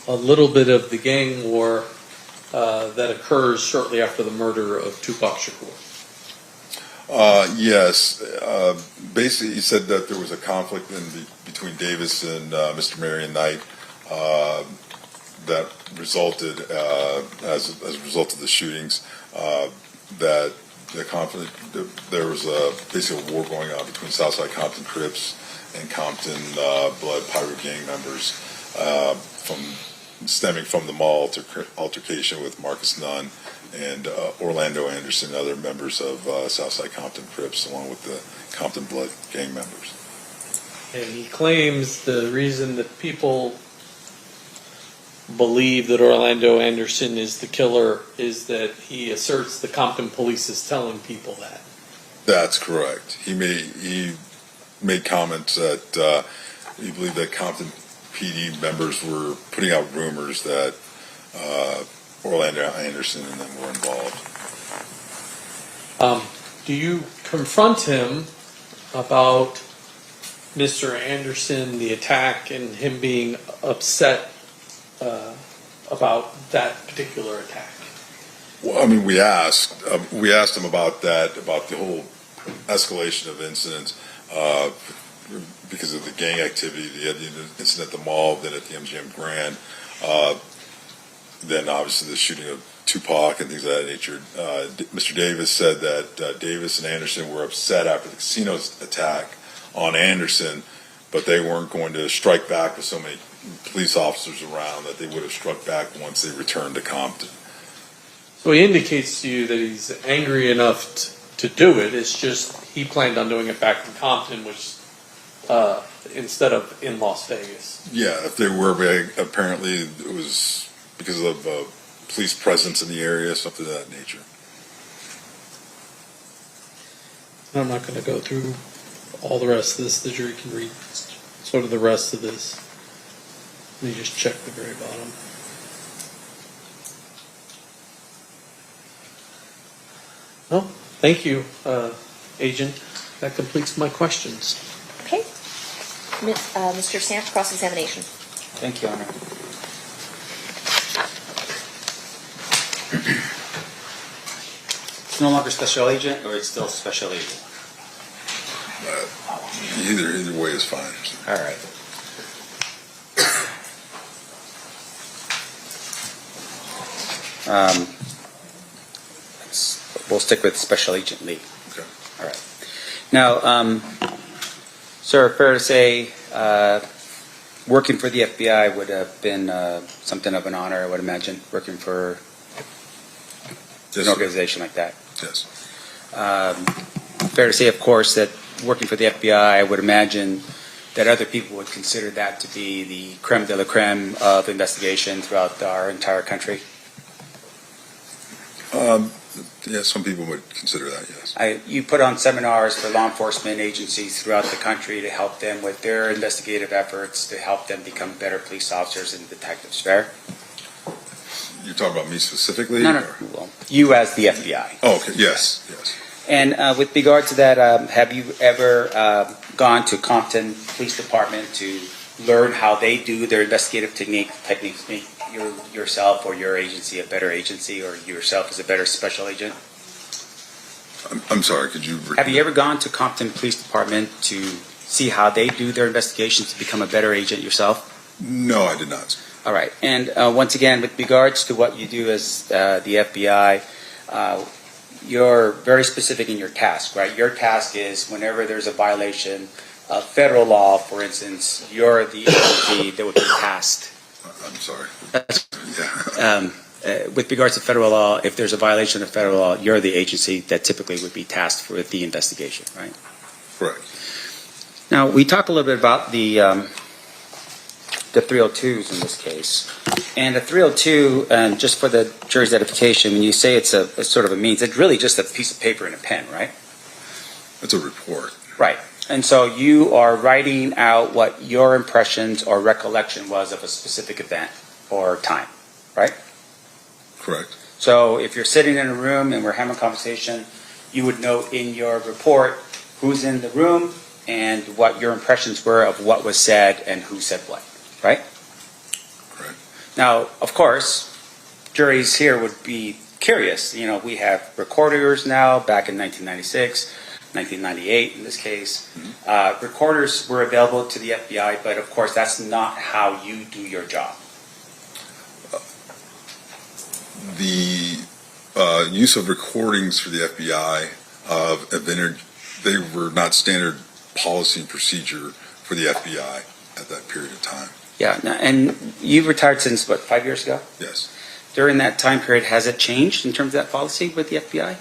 a little bit of the gang war that occurs shortly after the murder of Tupac Shakur. Yes. Basically, he said that there was a conflict between Davis and Mr. Marion Knight that resulted, as a result of the shootings, that the conflict, there was basically a war going on between Southside Compton Crips and Compton Blood Pirate gang members, stemming from the mall altercation with Marcus Nunn and Orlando Anderson and other members of Southside Compton Crips, along with the Compton Blood gang members. And he claims the reason that people believe that Orlando Anderson is the killer is that he asserts the Compton police is telling people that. That's correct. He made comments that he believed that Compton PD members were putting out rumors that Orlando Anderson and them were involved. Do you confront him about Mr. Anderson, the attack, and him being upset about that particular attack? Well, I mean, we asked him about that, about the whole escalation of incidents, because of the gang activity, the incident at the mall, then at the MGM Grand, then obviously the shooting of Tupac and things of that nature. Mr. Davis said that Davis and Anderson were upset after the casino's attack on Anderson, but they weren't going to strike back with so many police officers around that they would have struck back once they returned to Compton. So he indicates to you that he's angry enough to do it. It's just he planned on doing it back in Compton, which instead of in Las Vegas. Yeah, if they were, apparently it was because of police presence in the area, something of that nature. I'm not going to go through all the rest of this. The jury can read sort of the rest of this. Let me just check the very bottom. Well, thank you, Agent. That completes my questions. Okay. Mr. Sanft, cross-examination. Thank you, Honor. It's no longer special agent, or it's still special agent? Either way is fine. All right. We'll stick with Special Agent Lee. Okay. All right. Now, sir, fair to say, working for the FBI would have been something of an honor, I would imagine, working for an organization like that. Yes. Fair to say, of course, that working for the FBI, I would imagine that other people would consider that to be the creme de la creme of investigation throughout our entire country. Yeah, some people would consider that, yes. You put on seminars for law enforcement agencies throughout the country to help them with their investigative efforts, to help them become better police officers and detectives, fair? You're talking about me specifically? No. Or? Well, you as the FBI. Oh, okay. Yes, yes. And with regard to that, have you ever gone to Compton Police Department to learn how they do their investigative techniques, make yourself or your agency a better agency, or yourself as a better special agent? I'm sorry, could you repeat? Have you ever gone to Compton Police Department to see how they do their investigations to become a better agent yourself? No, I did not. All right. And once again, with regards to what you do as the FBI, you're very specific in your task, right? Your task is whenever there's a violation of federal law, for instance, you're the agency that would be tasked. I'm sorry. Yeah. With regards to federal law, if there's a violation of federal law, you're the agency that typically would be tasked with the investigation, right? Correct. Now, we talked a little bit about the 302s in this case. And the 302, just for the jury's edification, when you say it's a sort of a means, it's really just a piece of paper and a pen, right? It's a report. Right. And so you are writing out what your impressions or recollection was of a specific event or time, right? Correct. So if you're sitting in a room and we're having a conversation, you would note in your report who's in the room and what your impressions were of what was said and who said what, right? Correct. Now, of course, juries here would be curious. You know, we have recorders now, back in 1996, 1998 in this case. Mm-hmm. Recorders were available to the FBI, but of course that's not how you do your job. The use of recordings for the FBI they were not standard policy and procedure for the FBI at that period of time. Yeah, and you've retired since, what, 5 years ago? Yes. During that time period, has it changed in terms of that policy with the FBI?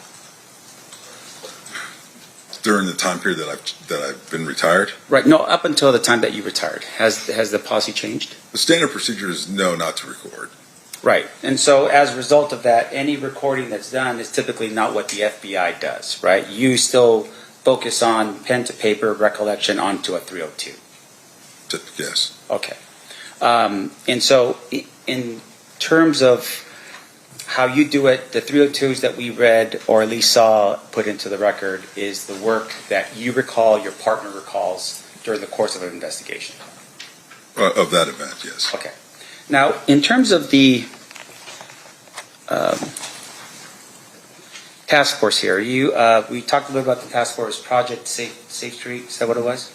During the time period that I've been retired, Right, no, up until the time that you retired. Has the policy changed? the standard procedure is no, not to record. Right, and so as a result of that, any recording that's done is typically not what the FBI does, right? You still focus on pen to paper recollection onto a 302. Yes. Okay. And so in terms of how you do it, the 302s that we read or at least saw put into the record is the work that you recall, your partner recalls during the course of an investigation. Of that event, yes. Okay. Now, in terms of the task force here, we talked a little about the task force, Project Safe Street. Is that what it was?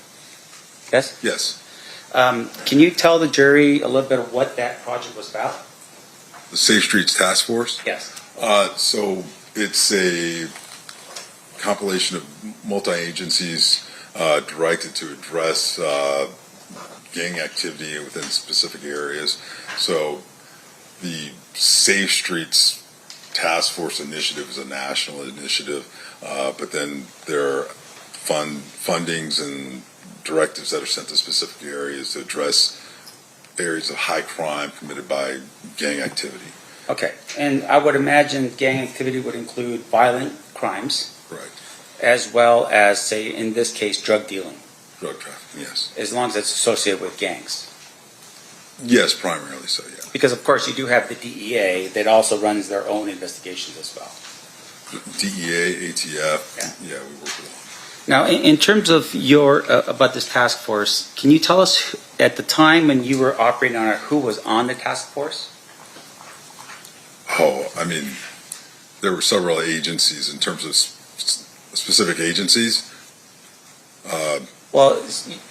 Yes? Yes. Can you tell the jury a little bit of what that project was about? The Safe Streets Task Force. Yes. So it's a compilation of multi-agencies directed to address gang activity within specific areas. So the Safe Streets Task Force initiative is a national initiative, but then there are fundings and directives that are sent to specific areas to address areas of high crime committed by gang activity. Okay. And I would imagine gang activity would include violent crimes, Correct. as well as, say, in this case, drug dealing, Drug trafficking, yes. as long as it's associated with gangs. Yes, primarily so, yeah. Because, of course, you do have the DEA that also runs their own investigations as well. DEA, ATF, yeah, we work with them. Now, in terms of your, about this task force, can you tell us at the time when you were operating on it, who was on the task force? Oh, I mean, there were several agencies in terms of specific agencies. Well,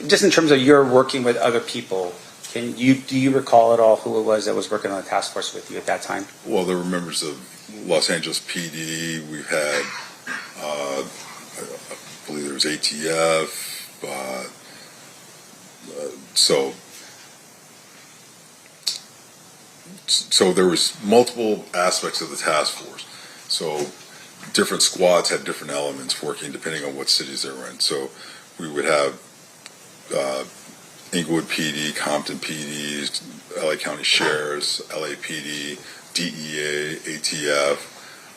just in terms of your working with other people, do you recall at all who it was that was working on the task force with you at that time? Well, there were members of Los Angeles PD. We've had, I believe there was ATF. So there was multiple aspects of the task force. So different squads had different elements working depending on what cities they were in. So we would have Inglewood PD, Compton PD, LA County Sheriffs, LAPD, DEA, ATF.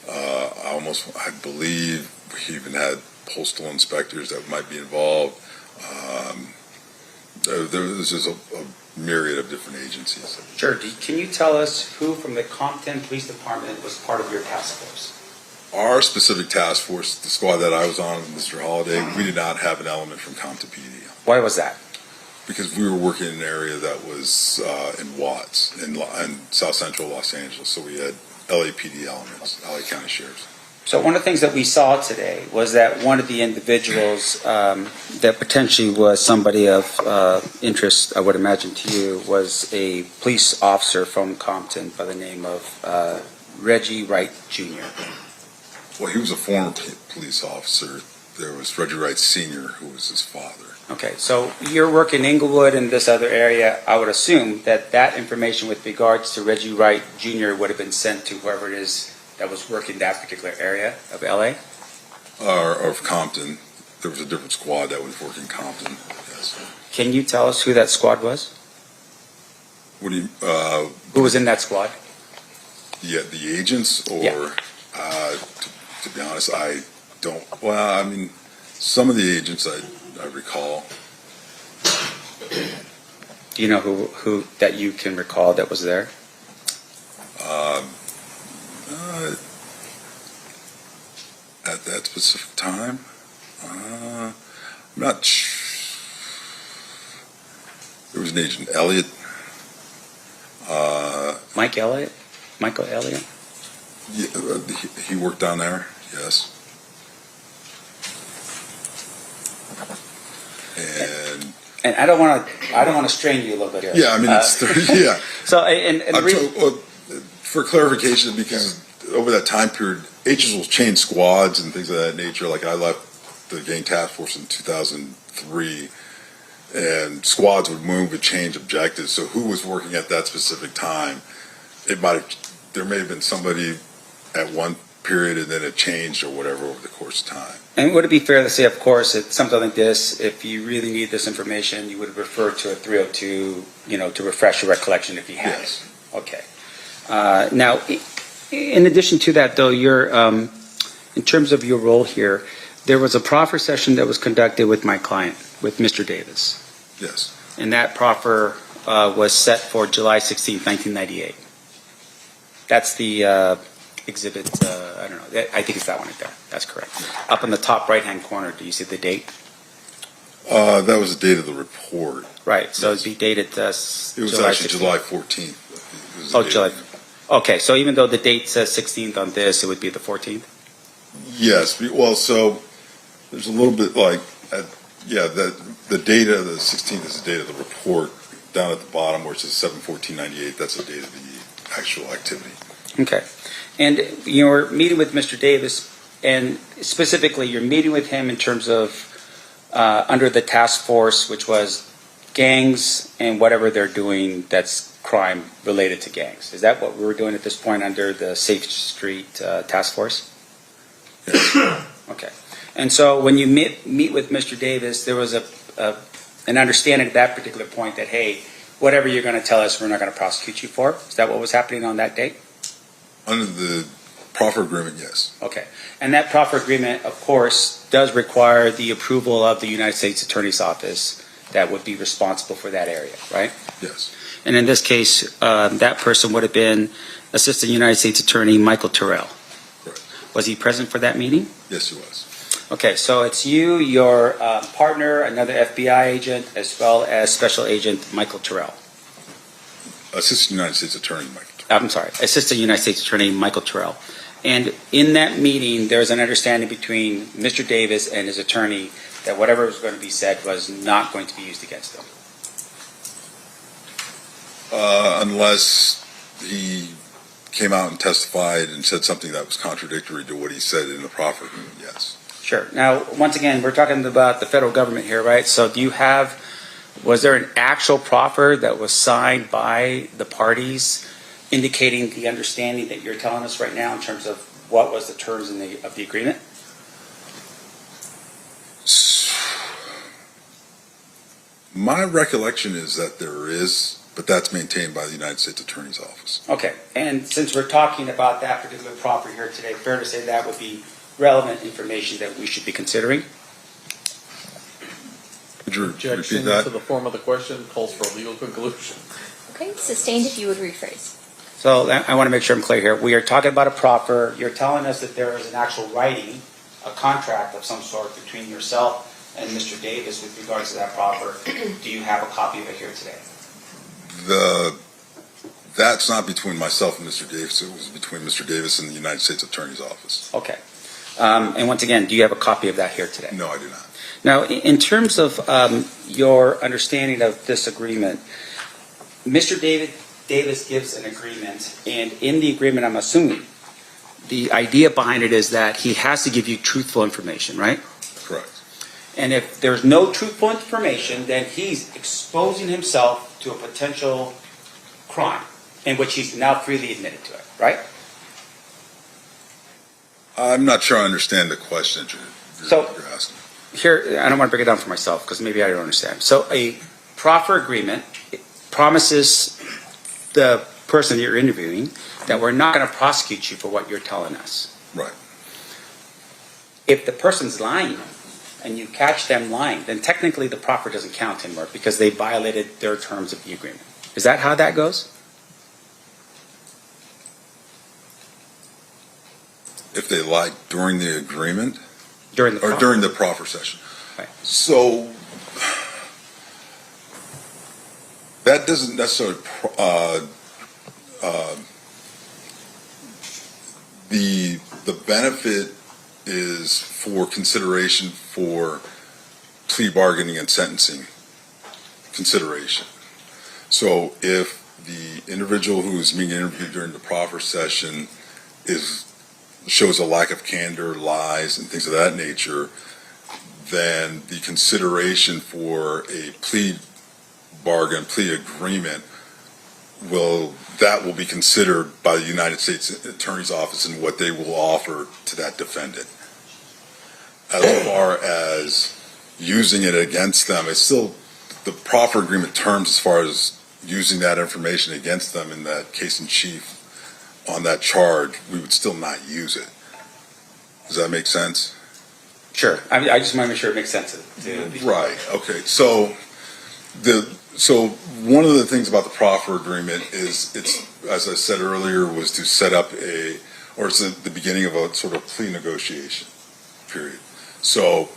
I believe we even had postal inspectors that might be involved. There's just a myriad of different agencies. Sure. Can you tell us who from the Compton Police Department was part of your task force? Our specific task force, the squad that I was on with Mr. Holliday, we did not have an element from Compton PD. Why was that? Because we were working in an area that was in Watts, in South Central Los Angeles, so we had LAPD elements, LA County Sheriffs. So one of the things that we saw today was that one of the individuals that potentially was somebody of interest, I would imagine to you, was a police officer from Compton by the name of Reggie Wright Jr. Well, he was a former police officer. There was Reggie Wright Sr., who was his father. Okay, so your work in Inglewood and this other area, I would assume that that information with regards to Reggie Wright Jr. would have been sent to whoever it is that was working that particular area of LA? Or of Compton. There was a different squad that was working Compton, yes. Can you tell us who that squad was? What do you, Who was in that squad? the agents, or, Yeah. to be honest, I don't, well, I mean, some of the agents I recall. Do you know who that you can recall that was there? At that specific time, I'm not there was an agent, Elliott. Michael Elliott? Yeah, he worked down there, yes. And I don't want to strain you a little bit here. Yeah, I mean, it's yeah. So and the reason, For clarification, because over that time period, agents will change squads and things of that nature. Like I left the gang task force in 2003, and squads would move and change objectives. So who was working at that specific time? There may have been somebody at one period and then it changed or whatever over the course of time. and would it be fair to say, of course, that something like this, if you really need this information, you would refer to a 302, to refresh your recollection if you have Yes. it? Okay. Now, in addition to that, though, in terms of your role here, there was a proffer session that was conducted with my client, with Mr. Davis. Yes. And that proffer was set for July 16, 1998. That's the exhibit, I don't know, I think it's that one right there. That's correct. Up in the top right-hand corner, do you see the date? That was the date of the report. Right, so it'd be dated It was July actually 16th. July 14th. It was the Oh, date. July. Okay, so even though the date says 16th on this, it would be the 14th? Yes. Well, so there's a little bit like Yeah, the data, the 16th is the date of the report. Down at the bottom where it says 7/14/98, that's the date of the actual activity. Okay. And you're meeting with Mr. Davis, and specifically you're meeting with him in terms of under the task force, which was gangs and whatever they're doing that's crime related to gangs. Is that what we were doing at this point under the Safe Street task force? Yes. Okay. And so when you meet with Mr. Davis, there was an understanding at that particular point that, hey, whatever you're going to tell us, we're not going to prosecute you for. Is that what was happening on that date? Under the proffer agreement, yes. Okay. And that proffer agreement, of course, does require the approval of the United States Attorney's Office that would be responsible for that area, right? Yes. And in this case, that person would have been Assistant United States Attorney Michael Terrell. Correct. Was he present for that meeting? Yes, he was. Okay, so it's you, your partner, another FBI agent, as well as Special Agent Michael Terrell. Assistant United States Attorney Michael. I'm sorry, Assistant United States Attorney Michael Terrell. And in that meeting, there was an understanding between Mr. Davis and his attorney that whatever was going to be said was not going to be used against them. Unless he came out and testified and said something that was contradictory to what he said in the proffer agreement, yes. Sure. Now, once again, we're talking about the federal government here, right? So was there an actual proffer that was signed by the parties indicating the understanding that you're telling us right now in terms of what was the terms of the agreement? My recollection is that there is, but that's maintained by the United States Attorney's Office. Okay. And since we're talking about that particular proffer here today, fair to say that would be relevant information that we should be considering? Would you repeat Objection that? to the form of the question calls for a legal conclusion. Okay, sustained if you would rephrase. So I want to make sure I'm clear here. We are talking about a proffer. You're telling us that there is an actual writing, a contract of some sort between yourself and Mr. Davis with regards to that proffer. Do you have a copy of it here today? That's not between myself and Mr. Davis. It was between Mr. Davis and the United States Attorney's Office. Okay. And once again, do you have a copy of that here today? No, I do not. Now, in terms of your understanding of this agreement, Mr. Davis gives an agreement, and in the agreement, I'm assuming, the idea behind it is that he has to give you truthful information, right? Correct. And if there's no truthful information, then he's exposing himself to a potential crime in which he's now freely admitted to it, right? I'm not sure I understand the question you're asking. Here, I don't want to break it down for myself because maybe I don't understand. So a proffer agreement promises the person that you're interviewing that we're not going to prosecute you for what you're telling us. Right. If the person's lying and you catch them lying, then technically the proffer doesn't count anymore because they violated their terms of the agreement. Is that how that goes? If they lied during the agreement During the or proffer? during the proffer session. Right. So that doesn't necessarily the benefit is for consideration for plea bargaining and sentencing consideration. So if the individual who is being interviewed during the proffer session shows a lack of candor, lies, and things of that nature, then the consideration for a plea bargain, plea agreement, will be considered by the United States Attorney's Office and what they will offer to that defendant. As far as using it against them, it's still the proffer agreement terms as far as using that information against them in that case in chief on that charge, we would still not use it. Does that make sense? Sure. I just want to make sure it makes sense. Right. Okay. So one of the things about the proffer agreement is it's, as I said earlier, was to set up it's the beginning of a sort of plea negotiation period. So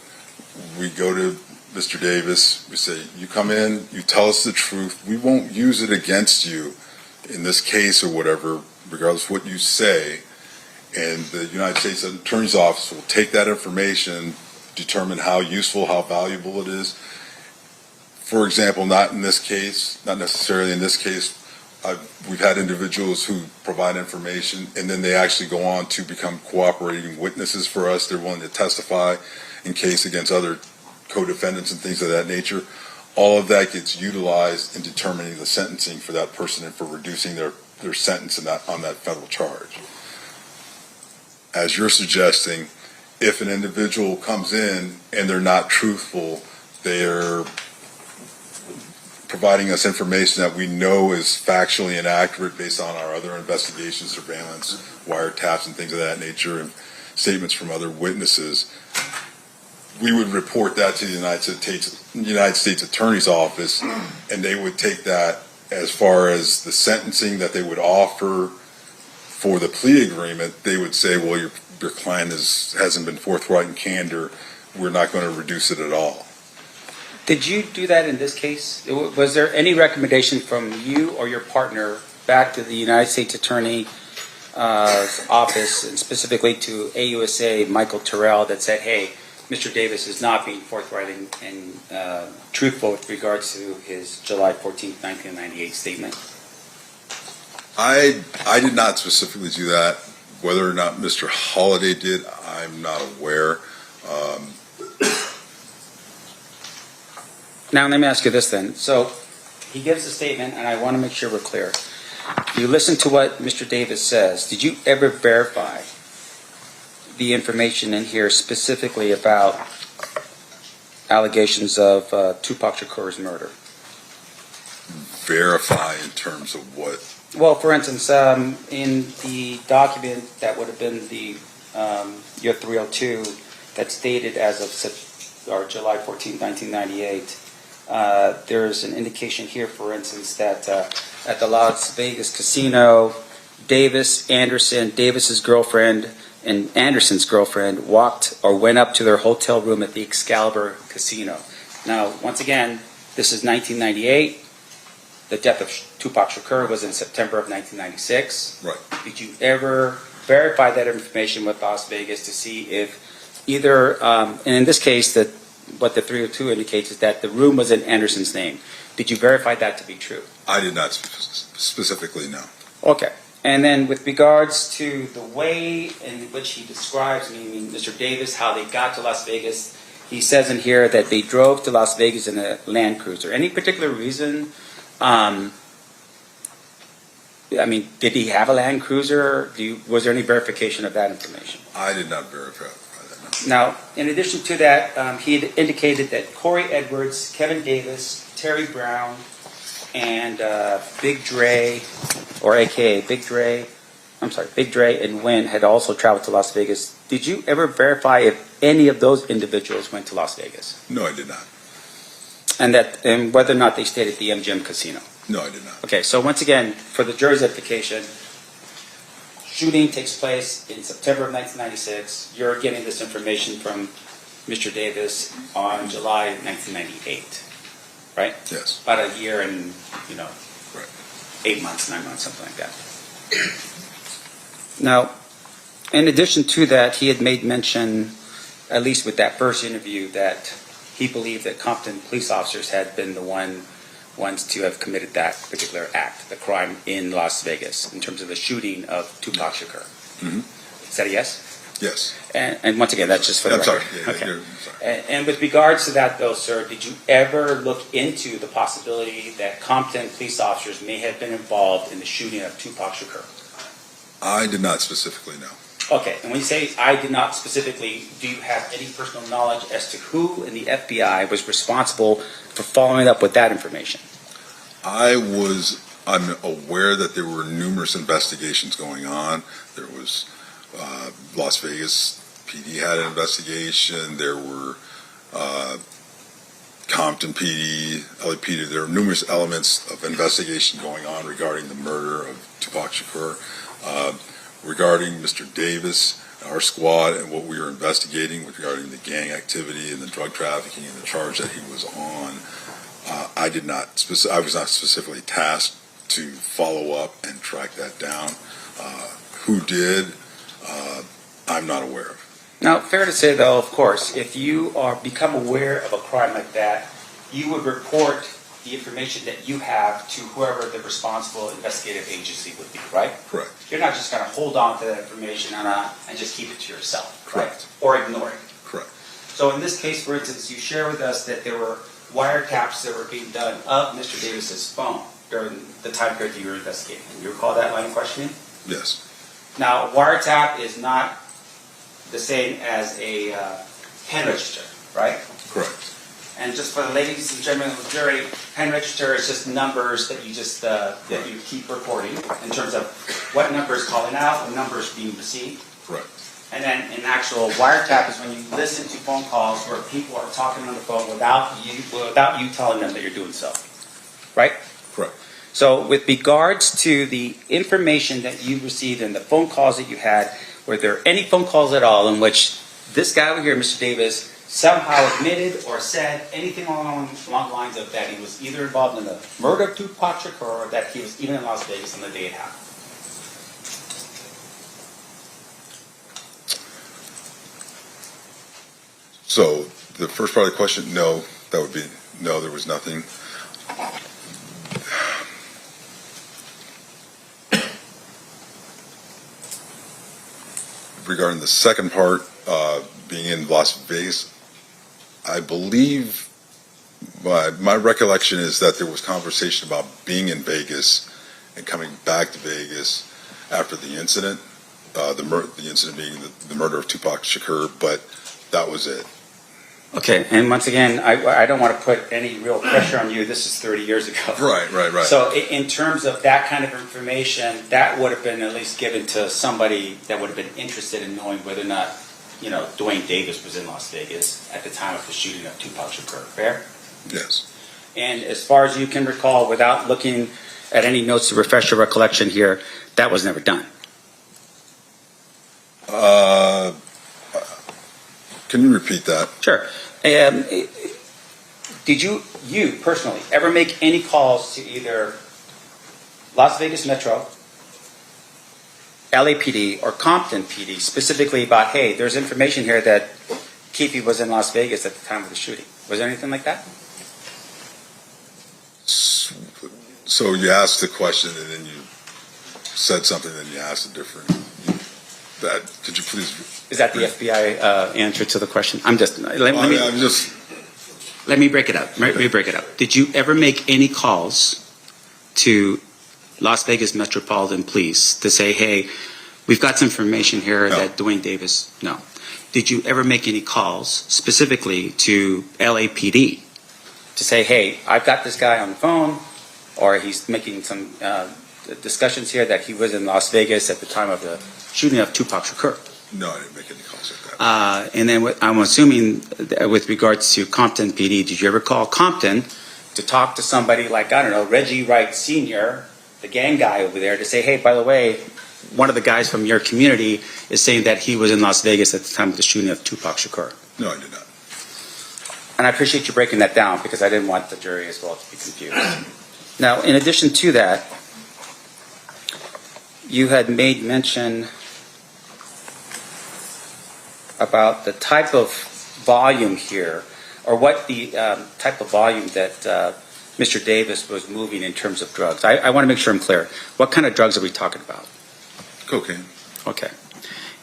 we go to Mr. Davis, we say, you come in, you tell us the truth, we won't use it against you in this case or whatever, regardless of what you say, and the United States Attorney's Office will take that information determine how useful, how valuable it is. For example, not in this case, not necessarily in this case, we've had individuals who provide information and then they actually go on to become cooperating witnesses for us. They're willing to testify in case against other co-defendants and things of that nature. All of that gets utilized in determining the sentencing for that person and for reducing their sentence on that federal charge. As you're suggesting, if an individual comes in and they're not truthful, they're providing us information that we know is factually inaccurate based on our other investigations, surveillance, wiretaps, and things of that nature, and statements from other witnesses, we would report that to the United States Attorney's Office, and they would take that as far as the sentencing that they would offer for the plea agreement. They would say, well, your client hasn't been forthright and candor. We're not going to reduce it at all. Did you do that in this case? Was there any recommendation from you or your partner back to the United States Attorney's office, and specifically to AUSA Michael Terrell, that said, hey, Mr. Davis is not being forthright and truthful with regards to his July 14, 1998 statement? I did not specifically do that. Whether or not Mr. Holliday did, I'm not aware. Now, let me ask you this then. So he gives a statement, and I want to make sure we're clear. You listen to what Mr. Davis says. Did you ever verify the information in here specifically about allegations of Tupac Shakur's murder? Verify in terms of what? Well, for instance, in the document that would have been the year 302 that's dated as of July 14, 1998, there's an indication here, for instance, that at the Las Vegas casino, Davis, Anderson, Davis's girlfriend, and Anderson's girlfriend walked or went up to their hotel room at the Excalibur casino. Now, once again, this is 1998. The death of Tupac Shakur was in September of 1996. Right. Did you ever verify that information with Las Vegas to see if either, and in this case, that what the 302 indicates is that the room was in Anderson's name. Did you verify that to be true? I did not specifically, no. Okay. And then with regards to the way in which he describes, Mr. Davis, how they got to Las Vegas, he says in here that they drove to Las Vegas in a Land Cruiser. Any particular reason? Did he have a Land Cruiser? Was there any verification of that information? I did not verify that, no. Now, in addition to that, he had indicated that Corey Edwards, Kevin Davis, Terry Brown, and Big Dre, or AKA Big Dre and Wynn had also traveled to Las Vegas. Did you ever verify if any of those individuals went to Las Vegas? No, I did not. And whether or not they stayed at the MGM casino? No, I did not. Okay, so once again, for the jury's edification, shooting takes place in September of 1996. You're getting this information from Mr. Davis on July 1998, right? Yes. About a year and, Right. 8 months, 9 months, something like that. Now, in addition to that, he had made mention, at least with that first interview, that he believed that Compton police officers had been the ones to have committed that particular act, the crime in Las Vegas, in terms of the shooting of Tupac Shakur. Mm-hmm. Is that a yes? Yes. And once again, that's just for the I'm sorry. record. Yeah, Okay. I'm sorry. And with regards to that, though, sir, did you ever look into the possibility that Compton police officers may have been involved in the shooting of Tupac Shakur? I did not specifically know. Okay, and when you say I did not specifically, do you have any personal knowledge as to who in the FBI was responsible for following up with that information? I'm aware that there were numerous investigations going on. There was Las Vegas PD had an investigation. There were Compton PD, LAPD. There were numerous elements of investigation going on regarding the murder of Tupac Shakur. Regarding Mr. Davis, our squad, and what we were investigating regarding the gang activity and the drug trafficking and the charge that he was on, I was not specifically tasked to follow up and track that down. Who did? I'm not aware of. Now, fair to say, though, of course, if you become aware of a crime like that, you would report the information that you have to whoever the responsible investigative agency would be, right? Correct. You're not just going to hold on to that information and just keep it to yourself, Correct. right? Or ignore it. Correct. So in this case, for instance, you share with us that there were wiretaps that were being done of Mr. Davis's phone during the time period that you were investigating. You recall that line of questioning? Yes. Now, wiretap is not the same as a pen register, right? Correct. And just for the ladies and gentlemen of the jury, pen register is just numbers that you just that you keep recording in terms of what number is calling out, what number is being received. Correct. And then an actual wiretap is when you listen to phone calls where people are talking on the phone without you telling them that you're doing so, right? Correct. So with regards to the information that you received and the phone calls that you had, were there any phone calls at all in which this guy over here, Mr. Davis, somehow admitted or said anything along the lines of that he was either involved in the murder of Tupac Shakur or that he was even in Las Vegas on the day it happened? So the first part of the question, no, that would be no, there was nothing. Regarding the second part, being in Las Vegas, I believe my recollection is that there was conversation about being in Vegas and coming back to Vegas after the incident, the incident being the murder of Tupac Shakur, but that was it. Okay, and once again, I don't want to put any real pressure on you. This is 30 years ago. Right. So in terms of that kind of information, that would have been at least given to somebody that would have been interested in knowing whether or not, Duane Davis was in Las Vegas at the time of the shooting of Tupac Shakur. Fair? Yes. And as far as you can recall, without looking at any notes to refresh your recollection here, that was never done. Can you repeat that? Sure. Did you personally ever make any calls to either Las Vegas Metro, LAPD, or Compton PD specifically about, hey, there's information here that Keefe was in Las Vegas at the time of the shooting? Was there anything like that? So you asked the question and then you said something, then you asked a different. Could you please? Is that the FBI answer to the question? Let me break it up. Let me break it up. Did you ever make any calls to Las Vegas Metropolitan Police to say, hey, we've got some information here that Duane Davis? No. Did you ever make any calls specifically to LAPD to say, hey, I've got this guy on the phone, or he's making some discussions here that he was in Las Vegas at the time of the shooting of Tupac Shakur? No, I didn't make any calls like that. And then I'm assuming with regards to Compton PD, did you ever call Compton to talk to somebody like, I don't know, Reggie Wright Sr., the gang guy over there, to say, hey, by the way, one of the guys from your community is saying that he was in Las Vegas at the time of the shooting of Tupac Shakur? No, I did not. And I appreciate you breaking that down because I didn't want the jury as well to be confused. Now, in addition to that, you had made mention about the type of volume here, or what the type of volume that Mr. Davis was moving in terms of drugs. I want to make sure I'm clear. What kind of drugs are we talking about? Cocaine. Okay.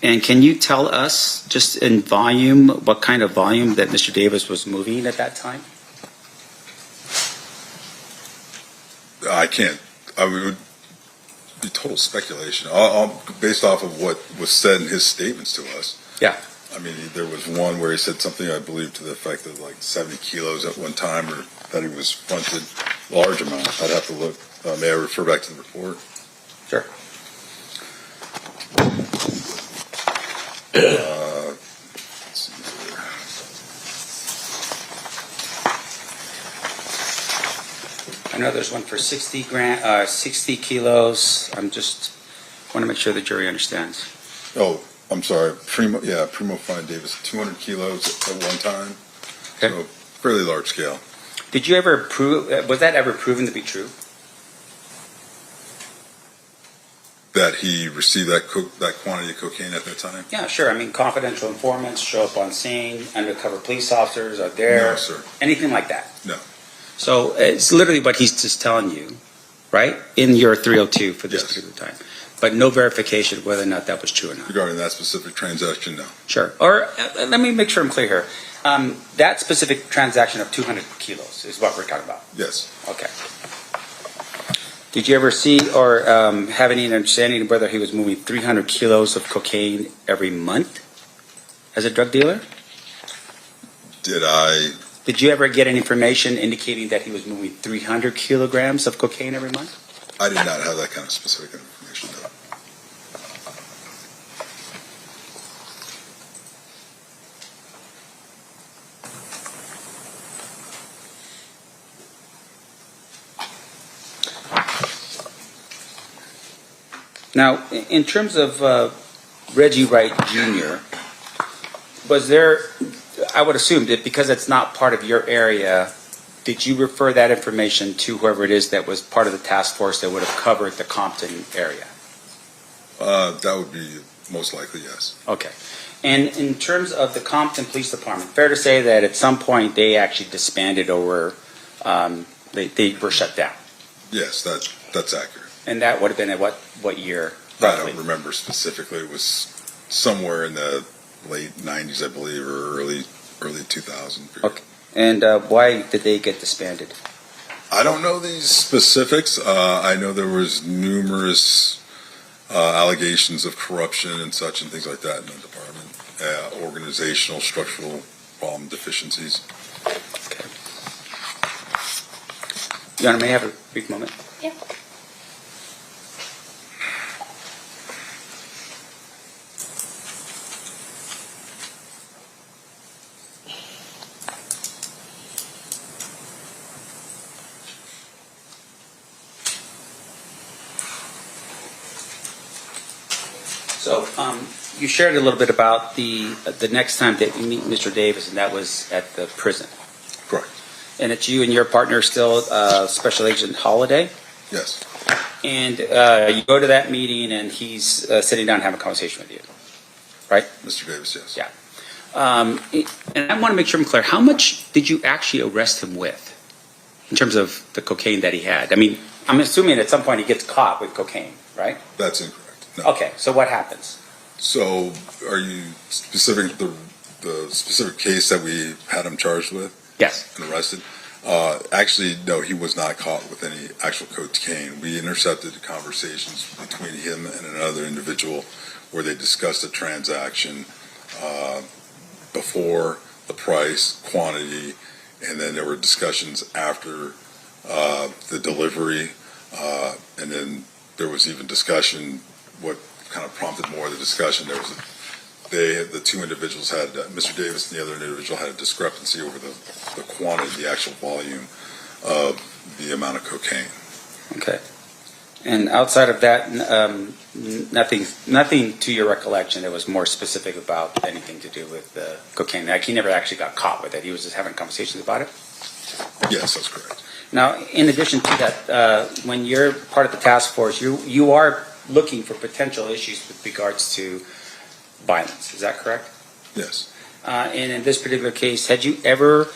And can you tell us, just in volume, what kind of volume that Mr. Davis was moving at that time? I can't. I would be total speculation. All based off of what was said in his statements to us. Yeah. I mean, there was one where he said something, I believe, to the effect of like 70 kilos at one time, or that he was fronted large amount. I'd have to look. May I refer back to the report? Sure. Let's see here. I know there's one for 60 kilos. I'm just want to make sure the jury understands. Oh, I'm sorry. Primo Fine Davis, 200 kilos at one time. Okay. So fairly large scale. Did you ever prove? Was that ever proven to be true? that he received that quantity of cocaine at that time? Yeah, sure. I mean, confidential informants show up on scene, undercover police officers are there. No, sir. Anything like that? No. So it's literally what he's just telling you, right? In your 302 for this Yes. particular time. But no verification of whether or not that was true or not. Regarding that specific transaction, no. Sure. Or let me make sure I'm clear here. That specific transaction of 200 kilos is what we're talking about. Yes. Okay. Did you ever see or have any understanding of whether he was moving 300 kilos of cocaine every month as a drug dealer? Did you ever get any information indicating that he was moving 300 kilograms of cocaine every month? I did not have that kind of specific information, no. Now, in terms of Reggie Wright Jr., was there, I would assume that because it's not part of your area, did you refer that information to whoever it is that was part of the task force that would have covered the Compton area? That would be most likely, yes. Okay. And in terms of the Compton Police Department, fair to say that at some point they actually disbanded or they were shut down? Yes, that's accurate. And that would have been at what year, I roughly? don't remember specifically. It was somewhere in the late 90s, I believe, or early 2000 period. Okay. And why did they get disbanded? I don't know these specifics. I know there was numerous allegations of corruption and such and things like that in the department. Organizational, structural problem deficiencies. Okay. Your Honor, may I have a brief moment? Yeah. So you shared a little bit about the next time that you meet Mr. Davis, and that was at the prison. Correct. And it's you and your partner still, Special Agent Holiday? Yes. And you go to that meeting, and he's sitting down and having a conversation with you, right? Mr. Davis, yes. Yeah. And I want to make sure I'm clear. How much did you actually arrest him with in terms of the cocaine that he had? I mean, I'm assuming at some point he gets caught with cocaine, right? That's incorrect. No. Okay, so what happens? So, are you specific the specific case that we had him charged with? Yes. And arrested? Actually, no, he was not caught with any actual cocaine. We intercepted conversations between him and another individual where they discussed a transaction before, the price, quantity, and then there were discussions after the delivery, and then there was even discussion. What kind of prompted more of the discussion? There was the two individuals had Mr. Davis and the other individual had a discrepancy over the quantity, the actual volume of the amount of cocaine. Okay. And outside of that, nothing to your recollection that was more specific about anything to do with the cocaine. Like he never actually got caught with it. He was just having conversations about it? Yes, that's correct. Now, in addition to that, when you're part of the task force, you are looking for potential issues with regards to violence. Is that correct? Yes. And in this particular case, had you ever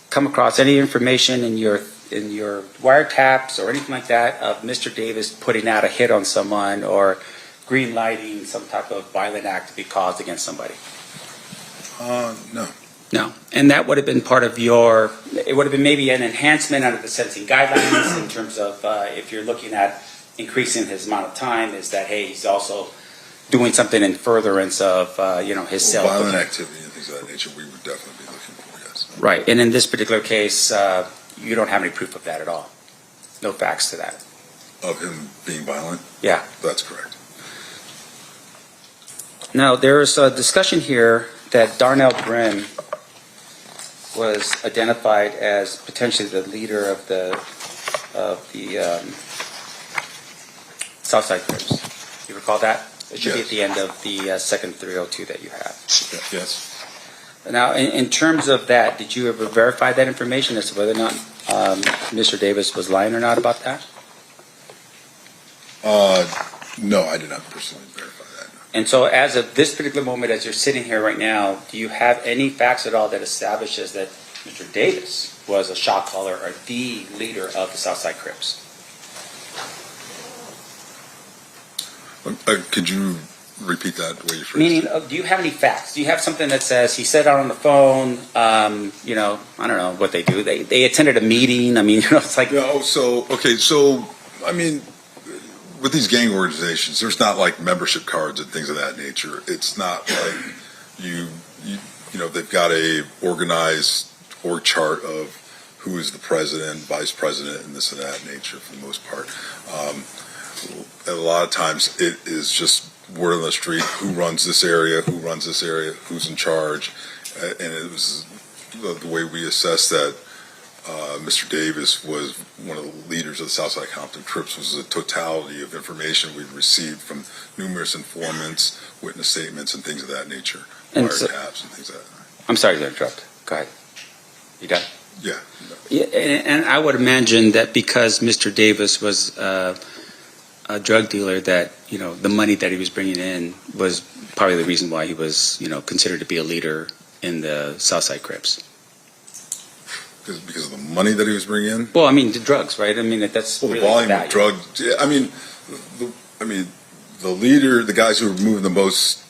come across any information in your wiretaps or anything like that of Mr. Davis putting out a hit on someone or green lighting some type of violent act to be caused against somebody? No. No. And that would have been part of it would have been maybe an enhancement under the sentencing guidelines in terms of if you're looking at increasing his amount of time, is that, hey, he's also doing something in furtherance of, his self. Violent activity and things of that nature, we would definitely be looking for, yes. Right. And in this particular case, you don't have any proof of that at all. No facts to that. Of him being violent? Yeah. That's correct. Now, there's a discussion here that Darnell Brim was identified as potentially the leader of the Southside Crips. You recall that? It should be at the end of the second 302 that you have. Yes. Now, in terms of that, did you ever verify that information as to whether or not Mr. Davis was lying or not about that? No, I did not personally verify that. And so as of this particular moment, as you're sitting here right now, do you have any facts at all that establishes that Mr. Davis was a shot caller or the leader of the Southside Crips? Could you repeat that the way you phrased Meaning, it? do you have any facts? Do you have something that says he said out on the phone, you know, I don't know what they do. They attended a meeting. I mean, you know, it's like, No, so I mean, with these gang organizations, there's not like membership cards and things of that nature. It's not like you know, they've got a organized org chart of who is the president, vice president, and this and that nature for the most part. A lot of times it is just word on the street, who runs this area, who's in charge, and it was the way we assessed that Mr. Davis was one of the leaders of the Southside Compton Crips was the totality of information we'd received from numerous informants, witness statements, and things of that nature, And so- wiretaps and things like that. I'm sorry to interrupt. Go ahead. You done? Yeah. Yeah, and I would imagine that because Mr. Davis was a drug dealer, that, you know, the money that he was bringing in was probably the reason why he was, you know, considered to be a leader in the Southside Crips. Because of the money that he was bringing in. Well, I mean, the drugs, right? I mean, that's Well, the really volume value. of drugs. Yeah, I mean, the leader, the guys who are moving the most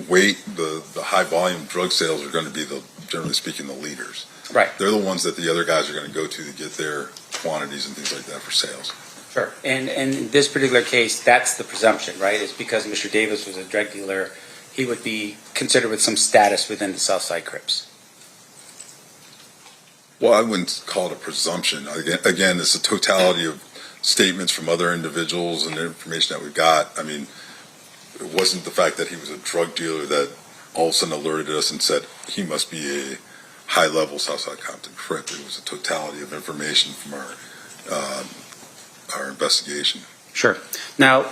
weight, the high volume drug sales are going to be generally speaking, the leaders. Right. They're the ones that the other guys are going to go to get their quantities and things like that for sales. Sure. And in this particular case, that's the presumption, right? It's because Mr. Davis was a drug dealer, he would be considered with some status within the Southside Crips. Well, I wouldn't call it a presumption. Again, it's a totality of statements from other individuals and the information that we got. I mean, it wasn't the fact that he was a drug dealer that all of a sudden alerted us and said he must be a high-level Southside Compton Crip. It was a totality of information from our investigation. Sure. Now,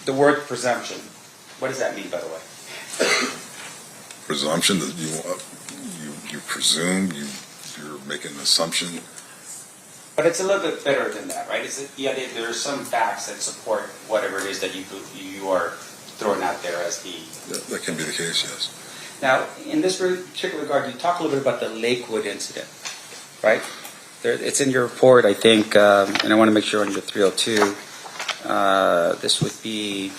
the word presumption, what does that mean, by the way? Presumption that you presume, you're making an assumption. But it's a little bit better than that, right? Is it, yeah, there are some facts that support whatever it is that you are throwing out there as the... That can be the case, yes. Now, in this particular regard, you talk a little bit about the Lakewood incident, right? It's in your report, I think, and I want to make sure on your 302, this would be...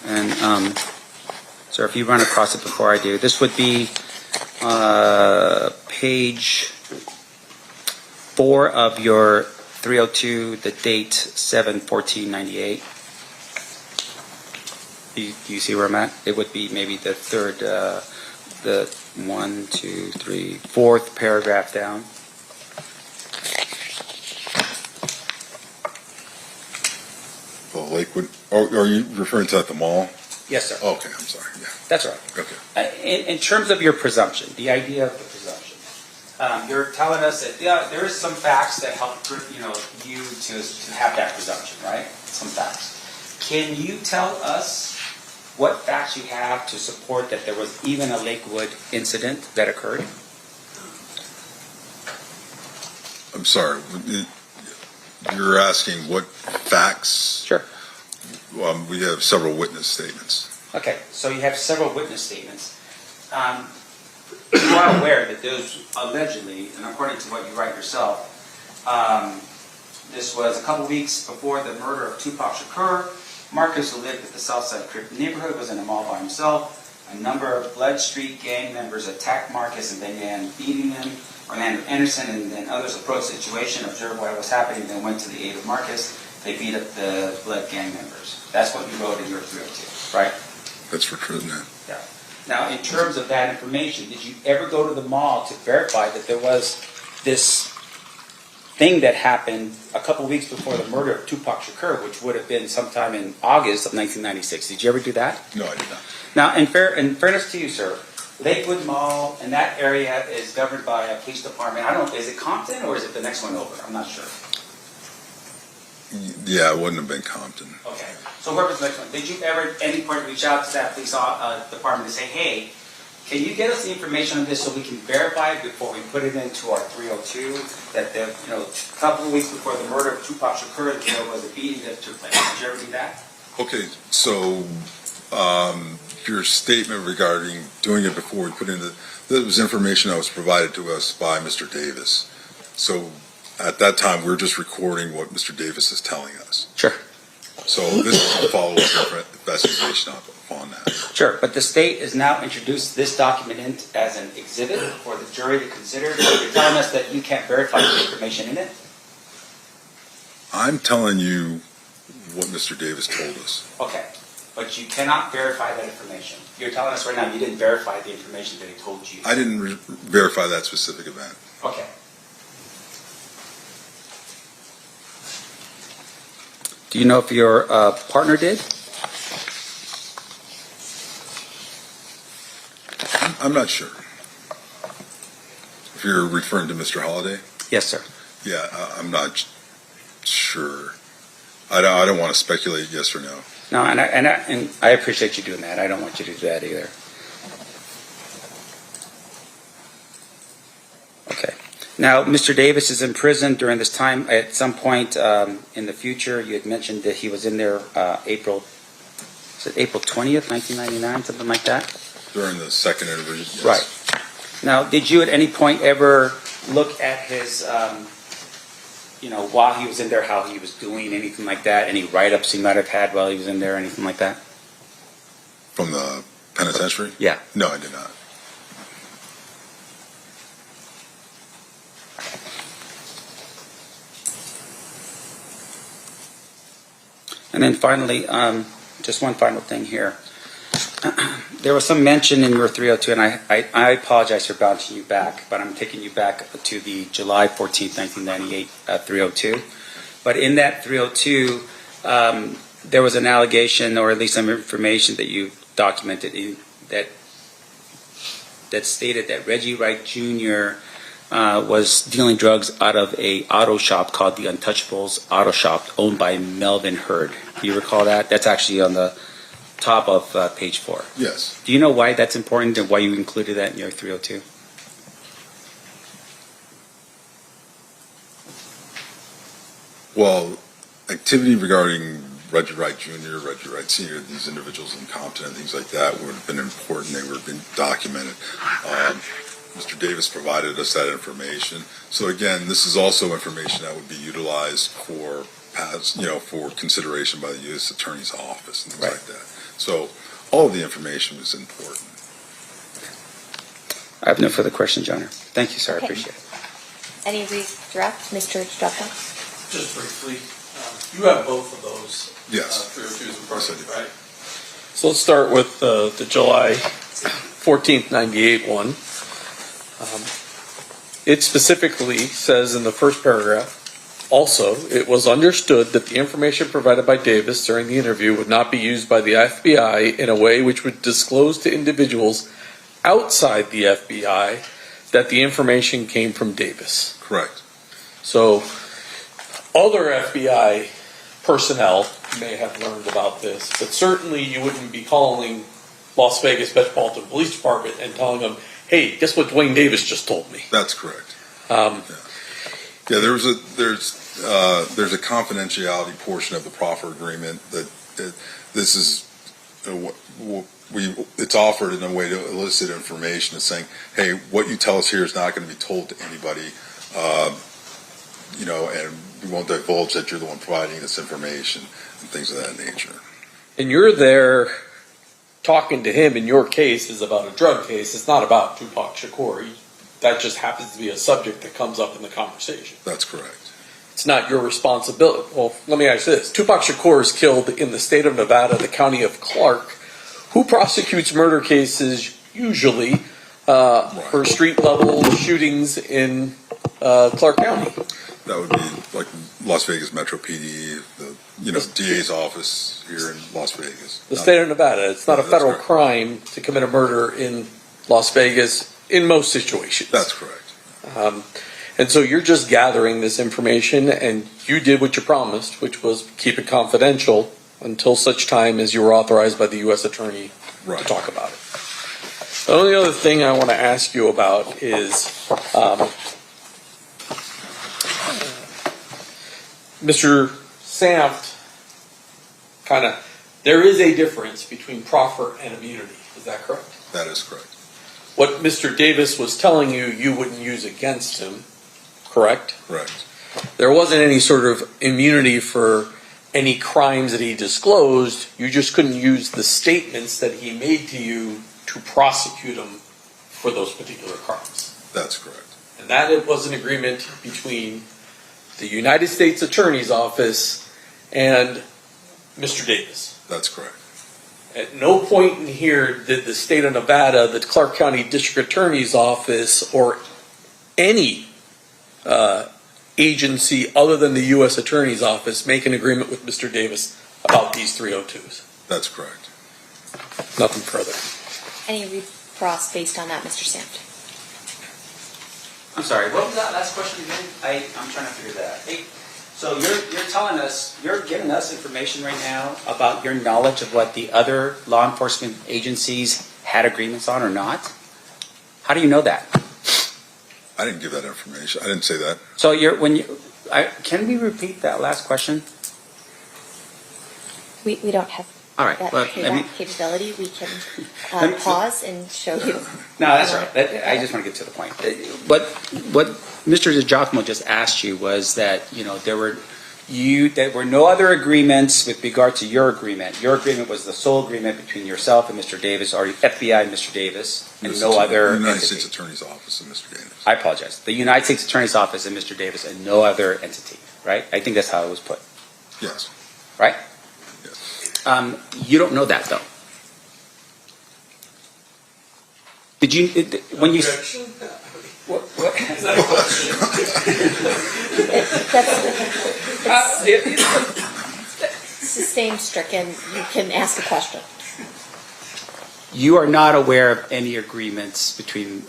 And, sir, if you run across it before I do, this would be page 4 of your 302, the date 7/14/98. Do you see where I'm at? It would be maybe the third, the 1, 2, 3, 4th paragraph down. The Lakewood, are you referring to at the mall? Yes, sir. Okay, I'm sorry, yeah. That's right. Okay. In terms of your presumption, the idea of the presumption, you're telling us that there is some facts that help you to have that presumption, right? Some facts. Can you tell us what facts you have to support that there was even a Lakewood incident that occurred? I'm sorry, you're asking what facts? Sure. We have several witness statements. Okay, so you have several witness statements. You are aware that those allegedly, and according to what you write yourself, this was a couple weeks before the murder of Tupac Shakur. Marcus, who lived at the Southside Crip neighborhood, was in a mall by himself. A number of Blood Street gang members attacked Marcus and began beating him. Orlando Anderson and then others approached the situation, observed what was happening, then went to the aid of Marcus. They beat up the Blood gang members. That's what you wrote in your 302, right? That's for true, man. Yeah. Now, in terms of that information, did you ever go to the mall to verify that there was this thing that happened a couple weeks before the murder of Tupac Shakur, which would have been sometime in August of 1996? Did you ever do that? No, I did not. Now, in fairness to you, sir, Lakewood Mall and that area is governed by a police department. I don't know, is it Compton or is it the next one over? I'm not sure. Yeah, it wouldn't have been Compton. Okay. So whoever's the next one, did you ever at any point reach out to that police department to say, hey, Can you get us the information on this so we can verify it before we put it into our 302? That the, a couple of weeks before the murder of Tupac Shakur, there was a beating that took place. Did you ever do that? Okay, so your statement regarding doing it before we put in that was information that was provided to us by Mr. Davis. So at that time, we were just recording what Mr. Davis is telling us. Sure. So this is a follow-up investigation upon that. Sure, but the state has now introduced this document in as an exhibit for the jury to consider. So you're telling us that you can't verify the information in it? I'm telling you what Mr. Davis told us. Okay, but you cannot verify that information. You're telling us right now you didn't verify the information that he told you. I didn't verify that specific event. Okay. Do you know if your partner did? I'm not sure. If you're referring to Mr. Holliday? Yes, sir. Yeah, I'm not sure. I don't want to speculate yes or no. No, and I appreciate you doing that. I don't want you to do that either. Okay. Now, Mr. Davis is in prison during this time. At some point in the future, you had mentioned that he was in there April 20th, 1999, something like that? During the second interview, yes. Right. Now, did you at any point ever look at his, while he was in there, how he was doing, anything like that? Any write-ups he might have had while he was in there, anything like that? From the penitentiary? Yeah. No, I did not. And then finally, just one final thing here. There was some mention in your 302, and I apologize for bouncing you back, but I'm taking you back to the July 14th, 1998 302. But in that 302, there was an allegation, or at least some information that you documented that stated that Reggie Wright Jr. Was dealing drugs out of a auto shop called the Untouchables Auto Shop, owned by Melvin Hurd. Do you recall that? That's actually on the top of page 4. Yes. Do you know why that's important and why you included that in your 302? Well, activity regarding Reggie Wright Jr., Reggie Wright Sr., these individuals in Compton and things like that would have been important. They would have been documented. Mr. Davis provided us that information. So again, this is also information that would be utilized for for consideration by the U.S. Attorney's Office and things Right. like that. So all of the information was important. I have no further questions, Your Honor. Thank you, sir. Okay. I appreciate it. Any redirect, Mr. Duppa? Just briefly, you have both of those. Yes. 302s in front Yes, I of you, do. right? So let's start with the July 14th, 98 one. It specifically says in the first paragraph, also, it was understood that the information provided by Davis during the interview would not be used by the FBI in a way which would disclose to individuals outside the FBI that the information came from Davis. Correct. So other FBI personnel may have learned about this, but certainly you wouldn't be calling Las Vegas Metropolitan Police Department and telling them, hey, guess what Duane Davis just told me? That's correct. Yeah, there's a confidentiality portion of the Proffer agreement that this is it's offered in a way to elicit information. It's saying, hey, what you tell us here is not going to be told to anybody, and we won't divulge that you're the one providing this information and things of that nature. And you're there talking to him, in your case, is about a drug case. It's not about Tupac Shakur. That just happens to be a subject that comes up in the conversation. That's correct. It's not your responsibility. Well, let me ask you this. Tupac Shakur is killed in the state of Nevada, the county of Clark. Who prosecutes murder cases usually for street-level shootings in Clark County? That would be like Las Vegas Metro PD, the DA's office here in Las Vegas. The state of Nevada. It's not a That's federal correct. crime to commit a murder in Las Vegas in most situations. That's correct. And so you're just gathering this information, and you did what you promised, which was keep it confidential until such time as you were authorized by the U.S. Attorney Right. to talk about it. The only other thing I want to ask you about is, Mr. Sanft, there is a difference between proffer and immunity. Is that correct? That is correct. What Mr. Davis was telling you, you wouldn't use against him, correct? Correct. There wasn't any sort of immunity for any crimes that he disclosed. You just couldn't use the statements that he made to you to prosecute him for those particular crimes. That's correct. And that was an agreement between the United States Attorney's Office and Mr. Davis. That's correct. At no point in here did the state of Nevada, the Clark County District Attorney's Office, or any agency other than the U.S. Attorney's Office make an agreement with Mr. Davis about these 302s. That's correct. Nothing further. Any recross based on that, Mr. Sanft? I'm sorry, what was that last question again? I'm trying to figure that out. Hey, so you're telling us, you're giving us information right now about your knowledge of what the other law enforcement agencies had agreements on or not? How do you know that? I didn't give that information. I didn't say that. So can we repeat that last question? We don't have All right, that, well, capability. We can Let me- pause and show you. No, that's all right. I just want to get to the point. What Mr. DiGiacomo just asked you was that, there were no other agreements with regard to your agreement. Your agreement was the sole agreement between yourself and Mr. Davis, or FBI and Mr. Davis, and no other United entity. States Attorney's Office and Mr. Davis. I apologize. The United States Attorney's Office and Mr. Davis, and no other entity, right? I think that's how it was put, Yes. right? Yes. You don't know that, though. Did you, when you... What? Is that a question? Sustained stricken. You can ask a question. You are not aware of any agreements between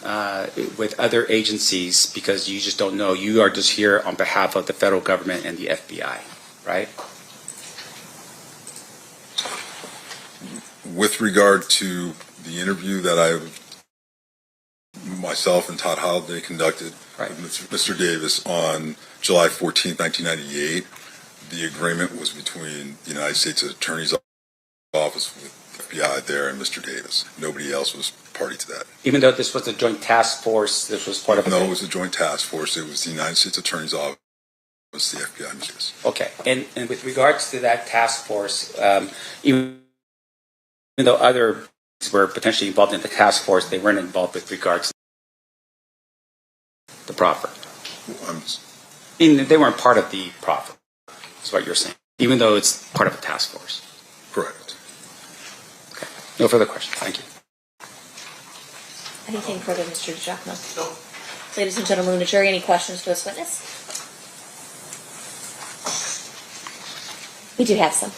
with other agencies because you just don't know. You are just here on behalf of the federal government and the FBI, right? With regard to the interview that myself and Todd Holliday conducted Right. with Mr. Davis on July 14th, 1998, the agreement was between the United States Attorney's Office with FBI there and Mr. Davis. Nobody else was party to that. Even though this was a joint task force, this was part of No, it was a joint task force. It was the United States Attorney's Office, the FBI. Yes. Okay, and with regards to that task force, even though other were potentially involved in the task force, they weren't involved with regards to the proffer. They weren't part of the proffer, is what you're saying, even though it's part of a task force. Correct. Okay, no further questions. Thank you. Anything further, Mr. DiGiacomo? No. Ladies and gentlemen of the jury, any questions for this witness? We do have some.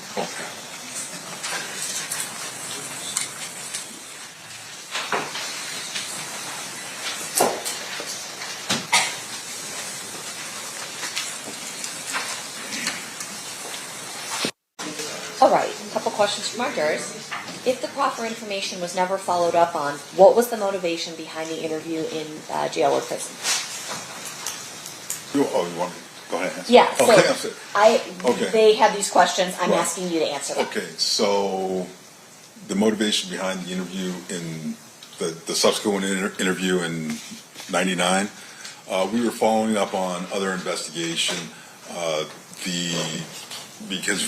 All right, a couple questions from our jurors. If the proffer information was never followed up on, what was the motivation behind the interview in jail or prison? You want to go ahead and answer? Yeah, so Okay, that's it. Okay. They had these questions. I'm Right. asking you to answer them. Okay, so the motivation behind the interview in the subsequent interview in '99, we were following up on other investigation. Because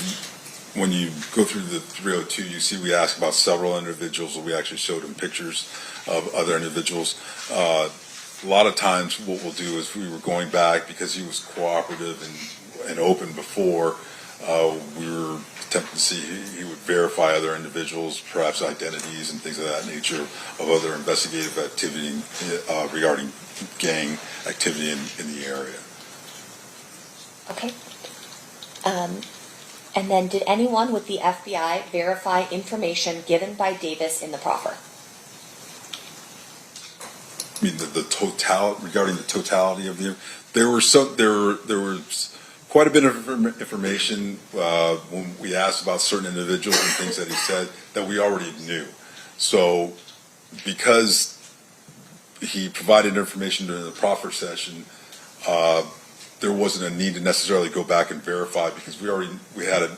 when you go through the 302, you see we asked about several individuals. We actually showed them pictures of other individuals. A lot of times what we'll do is we were going back because he was cooperative and open before. We were attempting to see he would verify other individuals, perhaps identities and things of that nature of other investigative activity regarding gang activity in the area. Okay. And then did anyone with the FBI verify information given by Davis in the proffer? I mean, the total regarding the totality of there was quite a bit of information when we asked about certain individuals and things that he said that we already knew. So because he provided information during the proffer session, there wasn't a need to necessarily go back and verify because we had an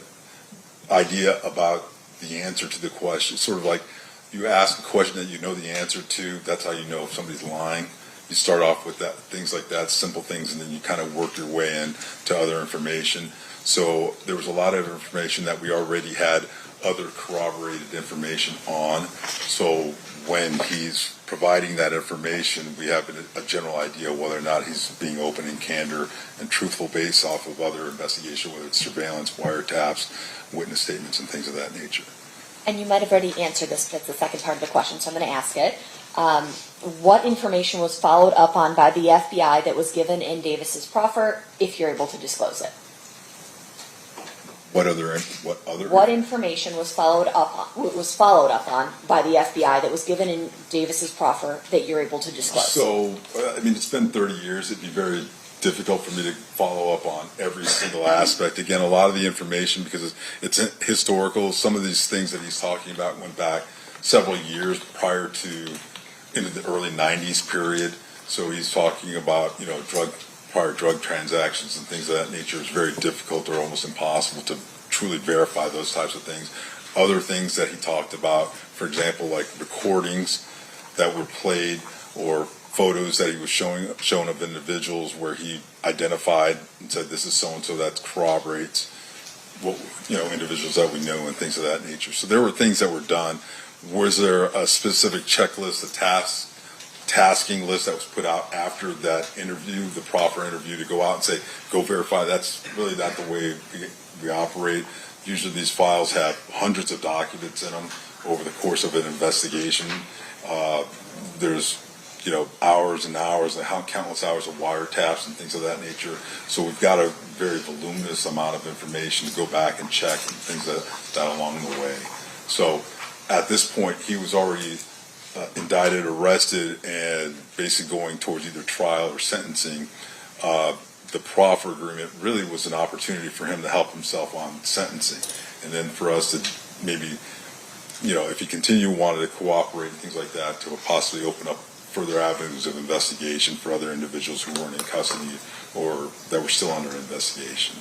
idea about the answer to the question. Sort of like you ask a question that you know the answer to, that's how you know if somebody's lying. You start off with that, things like that, simple things, and then you kind of work your way in to other information. So there was a lot of information that we already had other corroborated information on. So when he's providing that information, we have a general idea whether or not he's being open in candor and truthful based off of other investigation, whether it's surveillance, wiretaps, witness statements, and things of that nature. And you might have already answered this, that's the second part of the question, so I'm going to ask it. What information was followed up on by the FBI that was given in Davis's proffer, if you're able to disclose it? What information was followed up on by the FBI that was given in Davis's proffer that you're able to disclose? So, I mean, it's been 30 years. It'd be very difficult for me to follow up on every single aspect. Again, a lot of the information, because it's historical, some of these things that he's talking about went back several years prior to into the early 90s period. So he's talking about, prior drug transactions and things of that nature. Is very difficult or almost impossible to truly verify those types of things. Other things that he talked about, for example, like recordings that were played or photos that he was shown of individuals where he identified and said this is so-and-so, that corroborates what, individuals that we know and things of that nature. So there were things that were done. Was there a specific checklist, a tasking list that was put out after that interview, the proffer interview, to go out and say, go verify? That's really not the way we operate. Usually these files have hundreds of documents in them over the course of an investigation. There's hours and hours and countless hours of wiretaps and things of that nature. So we've got a very voluminous amount of information to go back and check and things that along the way. So at this point, he was already indicted, arrested, and basically going towards either trial or sentencing. The proffer agreement really was an opportunity for him to help himself on sentencing. And then for us to maybe, if he wanted to cooperate and things like that, to possibly open up further avenues of investigation for other individuals who weren't in custody or that were still under investigation.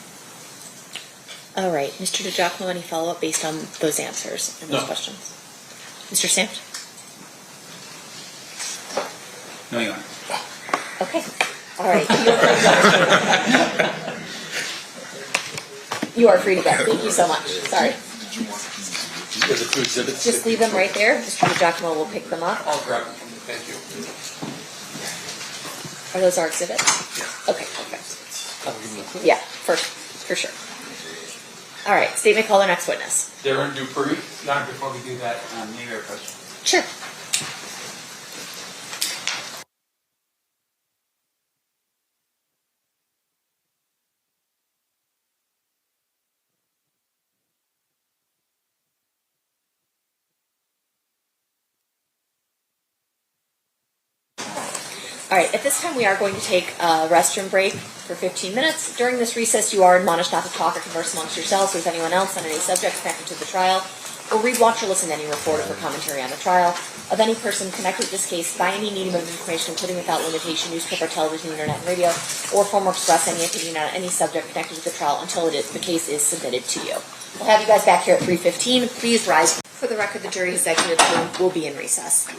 All right. Mr. DiGiacomo, any follow-up based on those answers and those questions? Mr. Sanft? No, Your Honor. Okay. All right. You are free to go. Thank you so much. Sorry. Just leave them right there. Mr. DiGiacomo will pick them up. I'll grab them. Thank you. Are those our exhibits? Yeah. Okay, perfect. Yeah, for sure. All right, statement call the next witness. Darren Dupree. Your Honor, before we do that, may I question? Sure. All right, at this time we are going to take a restroom break for 15 minutes. During this recess, you are admonished not to talk or converse amongst yourselves with anyone else on any subjects connected to the trial, or read, watch, or listen to any report or commentary on the trial of any person connected to this case by any medium of information, including without limitation, newspaper, television, internet, and radio, or form or express any opinion on any subject connected to the trial until the case is submitted to you. We'll have you guys back here at 3:15. Please rise. For the record, the jury executive room will be in recess.